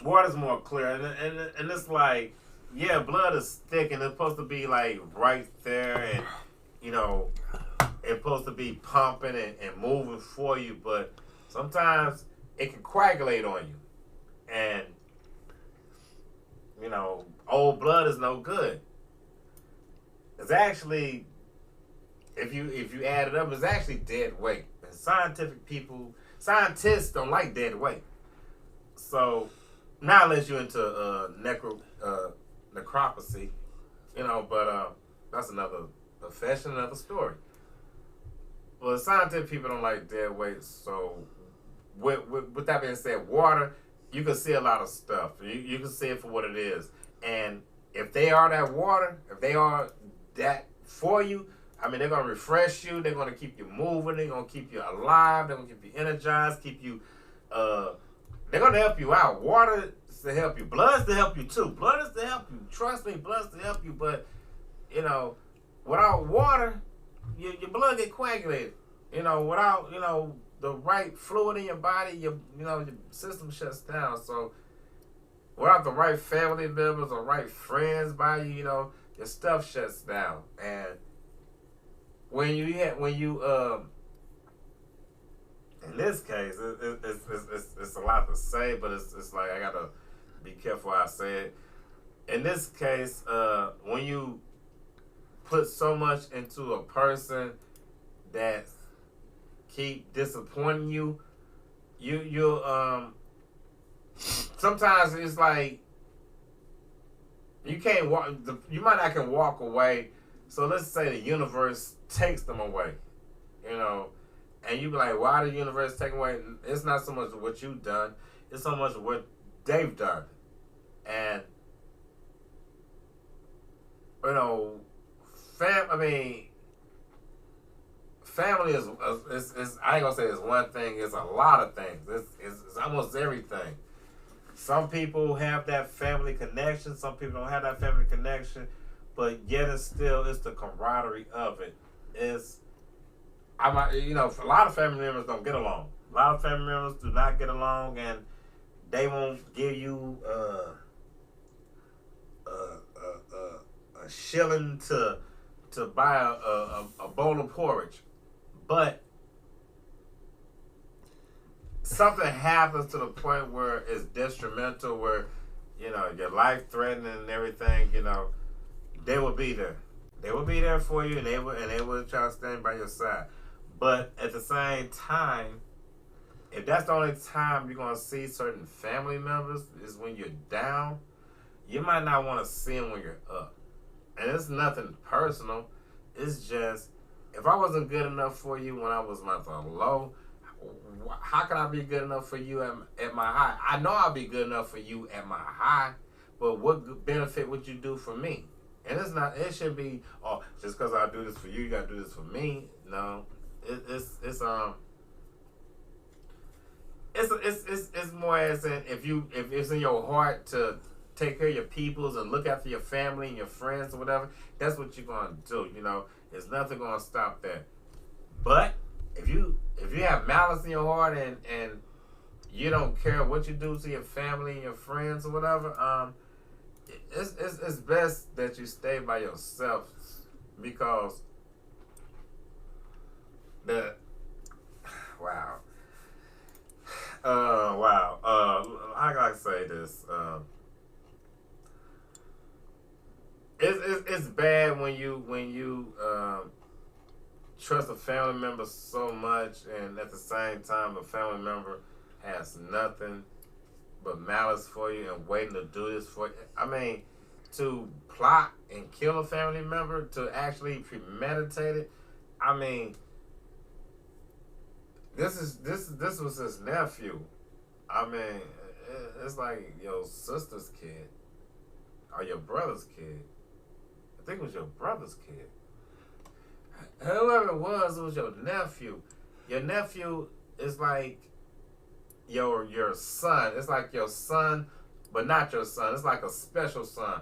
Water's more clear, and it's like, yeah, blood is thick, and it's supposed to be like right there, and you know, it's supposed to be pumping and moving for you, but sometimes it can coagulate on you, and you know, old blood is no good. It's actually, if you add it up, it's actually dead weight. And scientists don't like dead weight. So, not unless you're into necropsy, you know. But that's another profession, another story. Well, scientific people don't like dead weight. So, with that being said, water, you can see a lot of stuff. You can see it for what it is. And if they are that water, if they are that for you, I mean, they're going to refresh you. They're going to keep you moving. They're going to keep you alive. They're going to keep you energized, keep you, they're going to help you out. Water is to help you. Blood is to help you, too. Blood is to help you. Trust me, blood is to help you. But, you know, without water, your blood get coagulated. You know, without, you know, the right fluid in your body, your system shuts down. So, without the right family members or right friends by you, you know, your stuff shuts down. And when you in this case, it's a lot to say, but it's like I gotta be careful how I say it. In this case, when you put so much into a person that keep disappointing you, you'll sometimes it's like you can't walk. You might not can walk away. So let's say the universe takes them away, you know, and you be like, why the universe take away? It's not so much what you've done; it's so much what they've done, and you know, family is I ain't gonna say it's one thing. It's a lot of things. It's almost everything. Some people have that family connection. Some people don't have that family connection. But yet it's the camaraderie of it. A lot of family members don't get along. A lot of family members do not get along, and they won't give you a shilling to buy a bowl of porridge. But something happens to the point where it's detrimental, where, you know, your life threatening and everything, you know, they will be there. They will be there for you, and they will try to stand by your side. But at the same time, if that's the only time you're going to see certain family members is when you're down, you might not want to see them when you're up. And it's nothing personal. It's just, if I wasn't good enough for you when I was at the low, how can I be good enough for you at my high? I know I'll be good enough for you at my high, but what benefit would you do for me? And it should be, oh, just because I do this for you, you got to do this for me. No, it's more as in if it's in your heart to take care of your peoples and look after your family and your friends or whatever, that's what you're going to do. You know, there's nothing going to stop that. But if you have malice in your heart and you don't care what you do to your family and your friends or whatever, it's best that you stay by yourself, because how can I say this? It's bad when you trust a family member so much, and at the same time a family member has nothing but malice for you and waiting to do this for you. I mean, to plot and kill a family member, to actually premeditate it. I mean, this was his nephew. I mean, it's like your sister's kid or your brother's kid. I think it was your brother's kid. Whoever it was your nephew. Your nephew is like your son. It's like your son, but not your son. It's like a special son.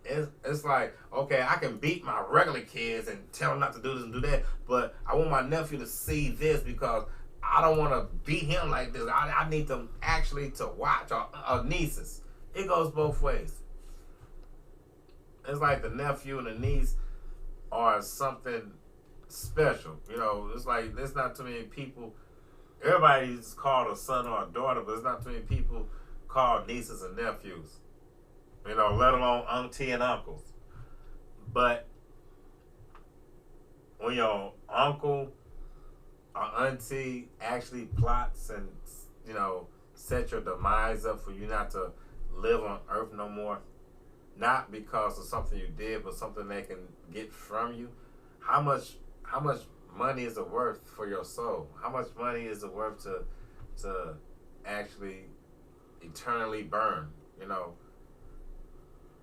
It's like, okay, I can beat my regular kids and tell them not to do this and do that, but I want my nephew to see this because I don't want to beat him like this. I need them actually to watch, or nieces. It goes both ways. It's like the nephew and the niece are something special. You know, it's like there's not too many people. Everybody's called a son or a daughter, but there's not too many people called nieces and nephews. You know, let alone auntie and uncles. But when your uncle or auntie actually plots and, you know, set your demise up for you not to live on earth no more, not because of something you did, but something they can get from you, how much money is it worth for your soul? How much money is it worth to actually eternally burn? You know,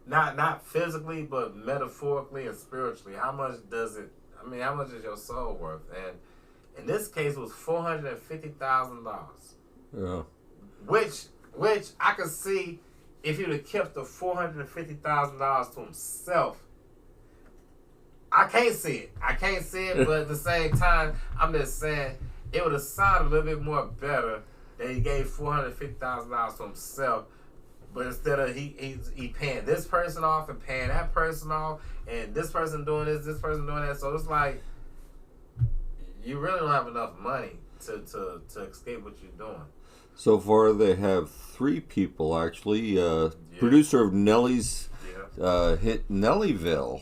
not physically, but metaphorically and spiritually. How much does it? I mean, how much is your soul worth? And in this case, it was $450,000. Yeah. Which I could see if he'd have kept the $450,000 to himself. I can't see it, but at the same time, I'm just saying it would have sounded a little bit more better that he gave $450,000 to himself. But instead of he paying this person off and paying that person off, and this person doing this person doing that, so it's like you really don't have enough money to escape what you're doing. So far, they have 3 people actually. Producer of Nelly's hit Nellyville,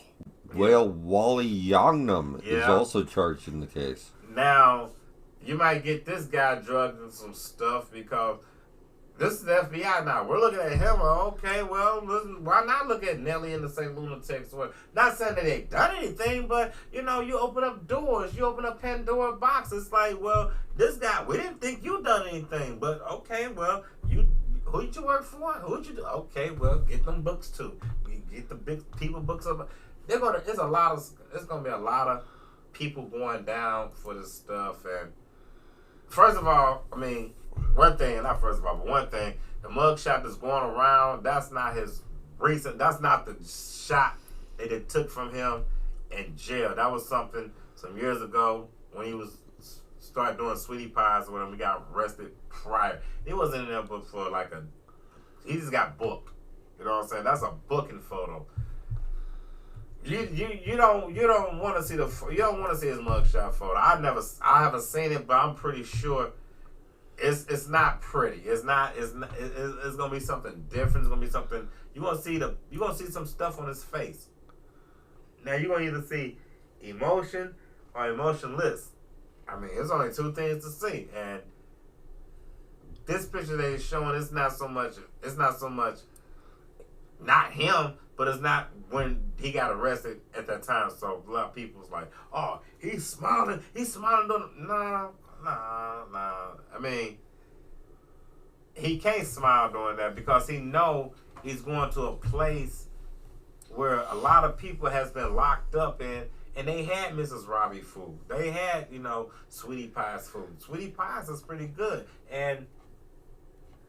Wally Youngnam, is also charged in the case. Now, you might get this guy drugged in some stuff because this is the FBI now. We're looking at him. Okay, well, listen, why not look at Nelly and the St. Lunatics? Not saying that they done anything, but, you know, you open up doors. You open up Pandora box. It's like, well, this guy, we didn't think you done anything. But, okay, well, who did you work for? Who did you do? Okay, well, get them books, too. Get the big people books up. It's going to be a lot of people going down for this stuff. And first of all, I mean, one thing, the mugshot that's going around, that's not the shot that they took from him in jail. That was something some years ago when he started doing sweetie pies or when he got arrested prior. He wasn't in there but for he just got booked. You know what I'm saying? That's a booking photo. You don't want to see his mugshot photo. I haven't seen it, but I'm pretty sure it's not pretty. It's gonna be something different. It's gonna be something you're gonna see some stuff on his face. Now you're gonna either see emotion or emotionless. I mean, there's only 2 things to see, and this picture that he's showing, it's not so much not him, but it's not when he got arrested at that time. So a lot of people's like, oh, he's smiling. No. I mean, he can't smile doing that because he know he's going to a place where a lot of people has been locked up in, and they had Mrs. Robbie food. They had, you know, Sweetie Pie's food. Sweetie Pie's is pretty good. And,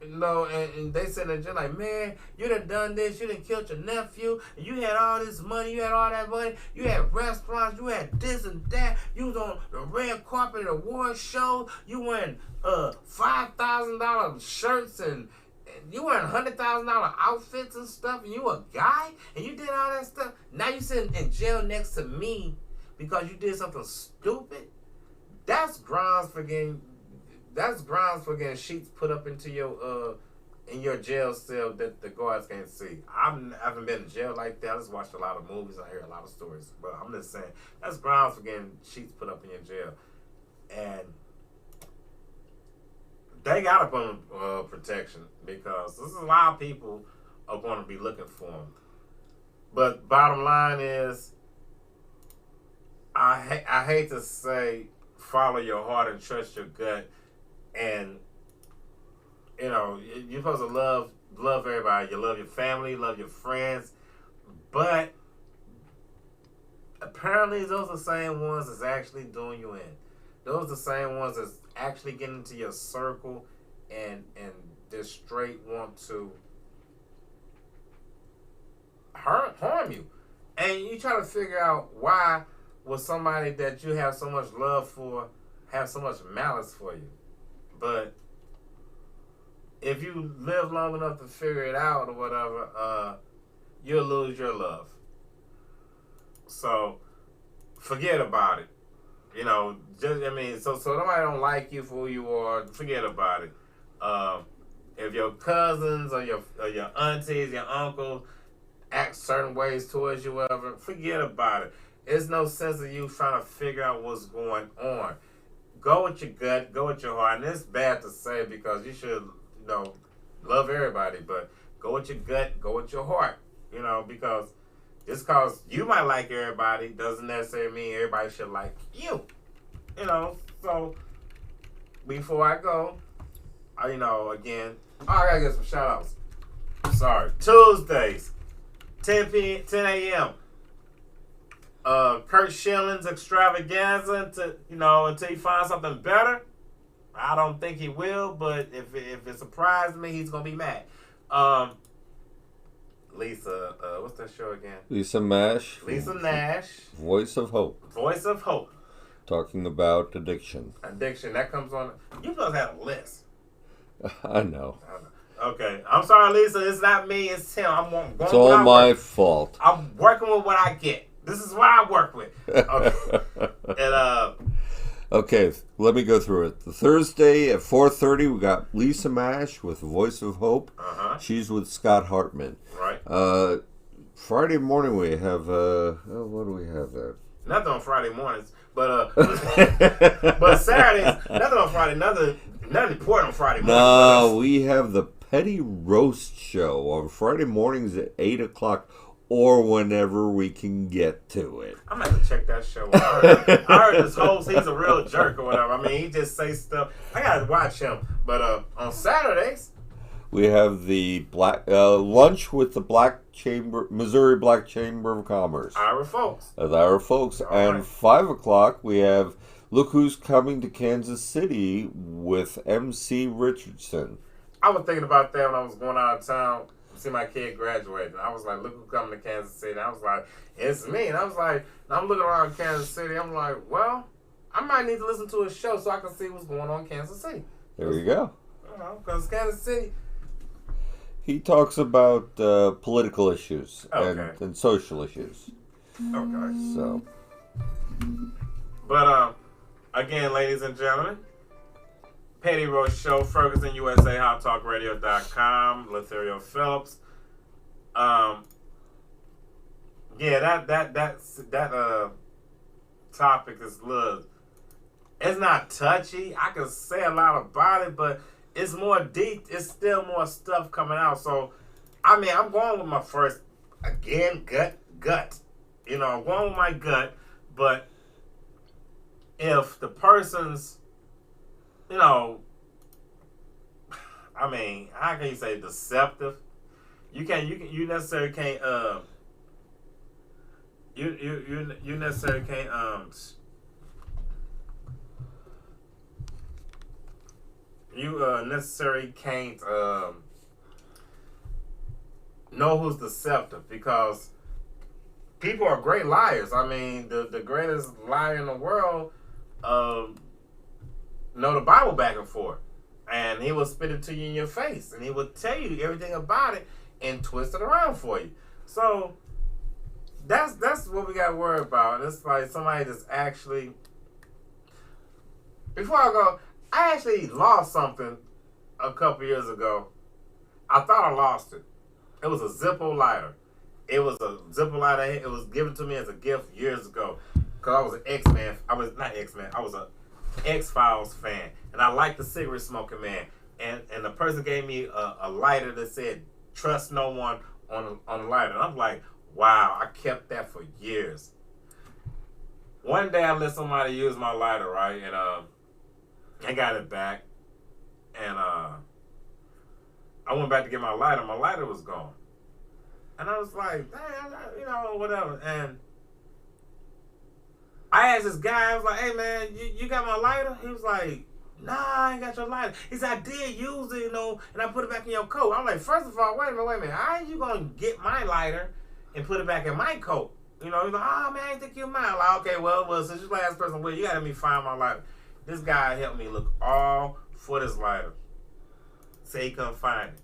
you know, and they said in jail like, man, you done done this, you done killed your nephew, and you had all this money, you had all that money, you had restaurants, you had this and that, you was on the red carpet at award show, you wearing $5,000 shirts and you wearing $100,000 outfits and stuff, and you a guy, and you did all that stuff. Now you sitting in jail next to me because you did something stupid. That's grounds for getting sheets put up into your in your jail cell that the guards can't see. I haven't been in jail like that. I just watched a lot of movies. I hear a lot of stories, but I'm just saying that's grounds for getting sheets put up in your jail, and they gotta put on protection because this is a lot of people are going to be looking for them. But bottom line is, I hate to say follow your heart and trust your gut, and you know you're supposed to love everybody. You love your family, love your friends, but apparently those are the same ones that's actually doing you in. Those are the same ones that's actually getting into your circle and they straight want to harm you. And you try to figure out why would somebody that you have so much love for have so much malice for you. But if you live long enough to figure it out or whatever, you'll lose your love. So forget about it. You know, so nobody don't like you for who you are. Forget about it. If your cousins or your aunties, your uncles act certain ways towards you, whatever, forget about it. There's no sense of you trying to figure out what's going on. Go with your gut, go with your heart. And it's bad to say because you should, love everybody, but go with your gut, go with your heart. Because just because you might like everybody doesn't necessarily mean everybody should like you. So before I go, again, I gotta get some shout outs. Sorry. Tuesdays, 10 a.m. Kurt Schilling's extravaganza until he finds something better. I don't think he will, but if it surprised me, he's gonna be mad. Lisa, what's that show again? Lisa Nash. Voice of Hope. Voice of Hope. Talking about addiction. That comes on. You must have a list. I know. Okay. I'm sorry, Lisa. It's not me. It's him. It's all my fault. I'm working with what I get. This is what I work with. Okay. Okay, let me go through it. The Thursday at 4:30, we got Lisa Nash with Voice of Hope. Uh-huh. She's with Scott Hartman. Right. Friday morning we have what do we have there? Nothing on Friday mornings, but but Saturdays. Nothing on Friday. Nothing important on Friday morning. No, we have the Petty Roast Show on Friday mornings at 8:00. Or whenever we can get to it. I'm going to check that show out. I heard this host, he's a real jerk or whatever. I mean, he just say stuff. I got to watch him. But on Saturdays, we have the lunch with the Missouri Black Chamber of Commerce. Ira Folks. And right. 5:00, we have Look Who's Coming to Kansas City with MC Richardson. I was thinking about that when I was going out of town. See my kid graduating. I was like, look who's coming to Kansas City. I was like, it's me. And I was like, I'm looking around Kansas City. I'm like, well, I might need to listen to a show so I can see what's going on in Kansas City. There you go. Because Kansas City. He talks about political issues and social issues. Okay. So. But, again, ladies and gentlemen, Petty Roast Show, Ferguson, USA, HotTalkRadio.com, Latherial Phillips. That topic is it's not touchy. I can say a lot about it, but it's more deep. It's still more stuff coming out. So, I'm going with my first, again, gut. I'm going with my gut, but if the person's how can you say deceptive? You necessarily can't you necessarily can't necessarily can't know who's deceptive because people are great liars. The greatest liar in the world know the Bible back and forth, and he will spit it to you in your face, and he will tell you everything about it and twist it around for you. So that's what we got to worry about. It's like somebody that's actually. Before I go, I actually lost something a couple years ago. I thought I lost it. It was a Zippo lighter. It was a Zippo lighter. It was given to me as a gift years ago because I was an X-Man. I was not X-Man. I was a X-Files fan, and I liked the cigarette smoking man. And the person gave me a lighter that said "Trust no one" on the lighter. And I'm like, wow, I kept that for years. One day I let somebody use my lighter, right, and I got it back, and I went back to get my lighter. My lighter was gone, and I was like, damn, whatever, and I asked this guy, I was like, hey, man, you got my lighter? He was like, nah, I ain't got your lighter. He said, I did use it, and I put it back in your coat. I'm like, first of all, wait a minute. How are you going to get my lighter and put it back in my coat? He's like, oh, man, I didn't think you mine. I'm like, okay, well, since you're the last person, you got to let me find my lighter. This guy helped me look all for this lighter. say he couldn't find it.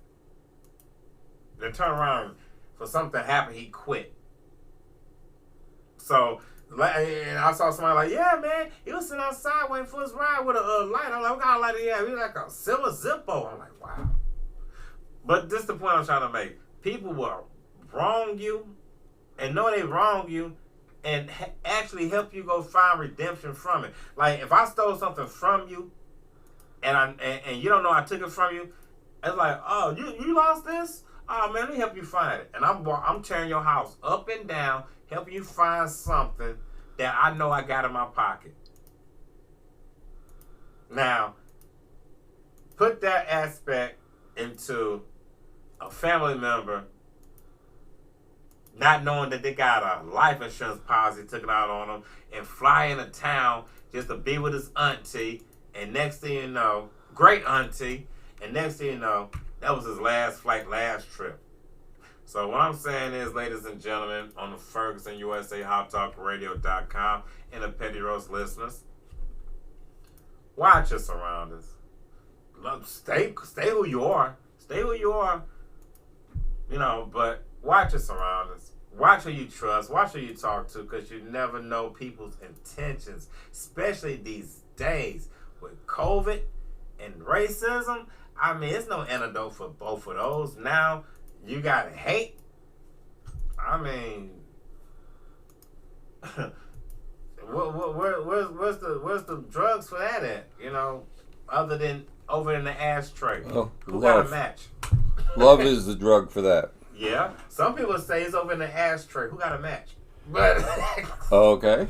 Then turn around for something happened, he quit. So, and I saw somebody like, yeah, man, he was sitting outside waiting for his ride with a light. I'm like, what kind of light do you have? He was like a silver Zippo. I'm like, wow. But this is the point I'm trying to make. People will wrong you and know they wrong you and actually help you go find redemption from it. Like, if I stole something from you and you don't know I took it from you, it's like, oh, you lost this? Oh, man, let me help you find it. And I'm tearing your house up and down, helping you find something that I know I got in my pocket. Now, put that aspect into a family member not knowing that they got a life insurance policy taken out on them and fly into town just to be with his auntie, and next thing you know, great auntie, and next thing you know, that was his last flight, last trip. So what I'm saying is, ladies and gentlemen, on the Ferguson USA Hot Talk Radio.com and the Petty Roast listeners, watch your surroundings. Stay who you are. Stay who you are. You know, but watch your surroundings. Watch who you trust. Watch who you talk to, because you never know people's intentions, especially these days with COVID and racism. I mean, it's no antidote for both of those. Now, you got hate. I mean, where's the drugs for that at? You know, other than over in the ashtray. Oh, who got a match? Love is the drug for that. Yeah, some people say it's over in the ashtray. Who got a match? But okay.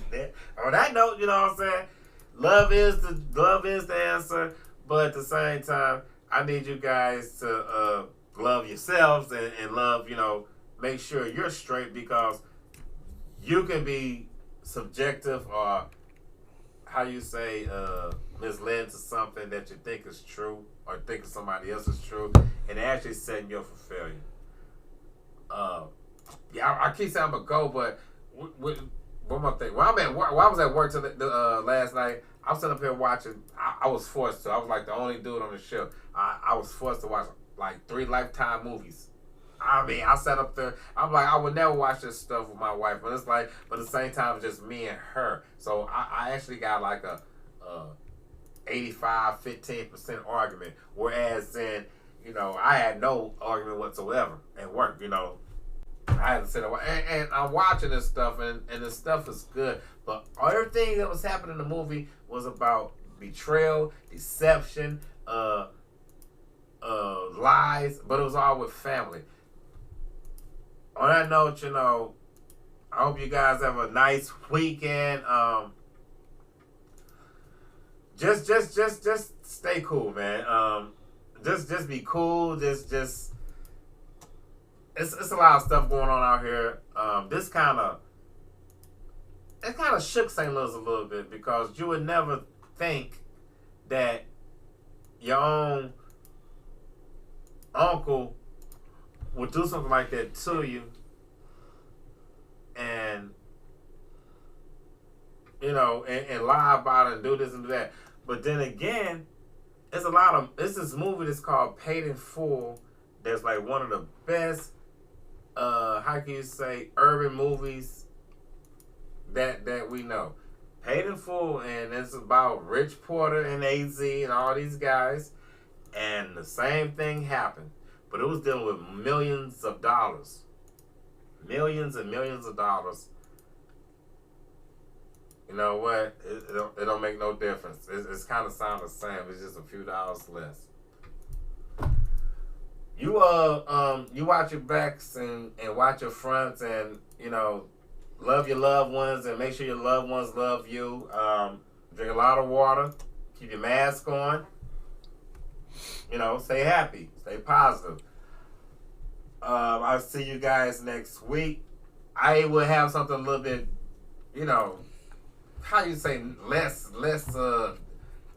On that note, you know what I'm saying? Love is the answer. But at the same time, I need you guys to love yourselves and love, make sure you're straight, because you can be subjective or, how you say, misled to something that you think is true or think somebody else is true, and actually setting you up for failure. I keep saying I'm going to go, but one more thing. While I was at work last night, I was sitting up here watching. I was forced to. I was like the only dude on the show. I was forced to watch like 3 Lifetime movies. I mean, I sat up there. I'm like, I would never watch this stuff with my wife, but it's like, but at the same time, it's just me and her. So I actually got like a 85-15% argument, whereas then, I had no argument whatsoever at work. I had to sit there and I'm watching this stuff, and this stuff is good, but everything that was happening in the movie was about betrayal, deception, lies, but it was all with family. On that note, I hope you guys have a nice weekend. Just stay cool, man. Just be cool. Just it's a lot of stuff going on out here. It kind of shook St. Louis a little bit, because you would never think that your own uncle would do something like that to you, and and lie about it and do this and do that. But then again, it's this movie that's called Paid in Full. That's like one of the best, how can you say, urban movies that we know. Paid in Full, and it's about Rich Porter and AZ and all these guys, and the same thing happened, but it was dealing with millions of dollars, millions and millions of dollars. You know what? It don't make no difference. It's kind of sound the same. It's just a few dollars less. You watch your backs and watch your fronts, and love your loved ones, and make sure your loved ones love you. Drink a lot of water. Keep your mask on. Stay happy. Stay positive. I'll see you guys next week. I will have something a little bit, how you say, less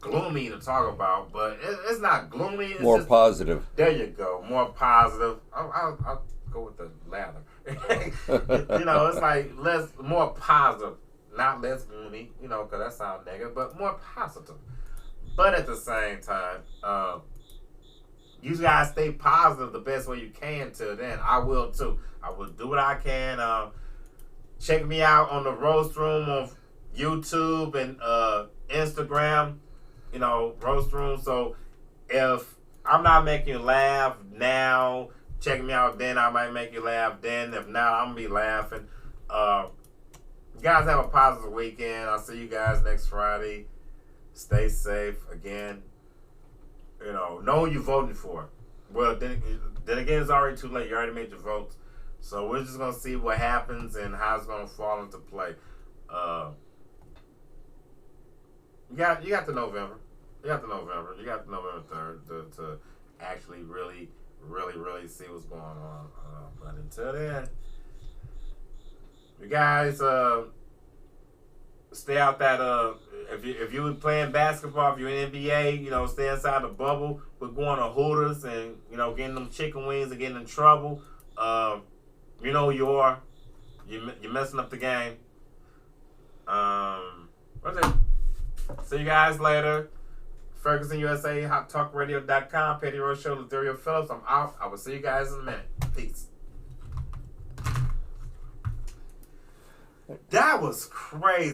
gloomy to talk about, but it's not gloomy. It's more just positive. There you go. More positive. I'll go with the lather. It's like more positive, not less gloomy, because that sounds negative, but more positive. But at the same time, you guys stay positive the best way you can till then. I will too. I will do what I can. Check me out on the Roast Room on YouTube and Instagram. You know, Roast Room. So if I'm not making you laugh now, check me out then. I might make you laugh then. If not, I'm going to be laughing. You guys have a positive weekend. I'll see you guys next Friday. Stay safe. Again, you know who you're voting for. Well, then again, it's already too late. You already made your votes. So we're just going to see what happens and how it's going to fall into play. You got the November. You got the November 3rd to actually really see what's going on. But until then, you guys stay out that if you playing basketball, if you're in NBA, you know, stay inside the bubble. We're going to Hooters and, you know, getting them chicken wings and getting in trouble. You know who you are. You're messing up the game. What's it? See you guys later. Ferguson USA, HotTalkRadio.com, Petty Rose Show, Latherial Phillips. I'm out. I will see you guys in a minute. Peace. That was crazy.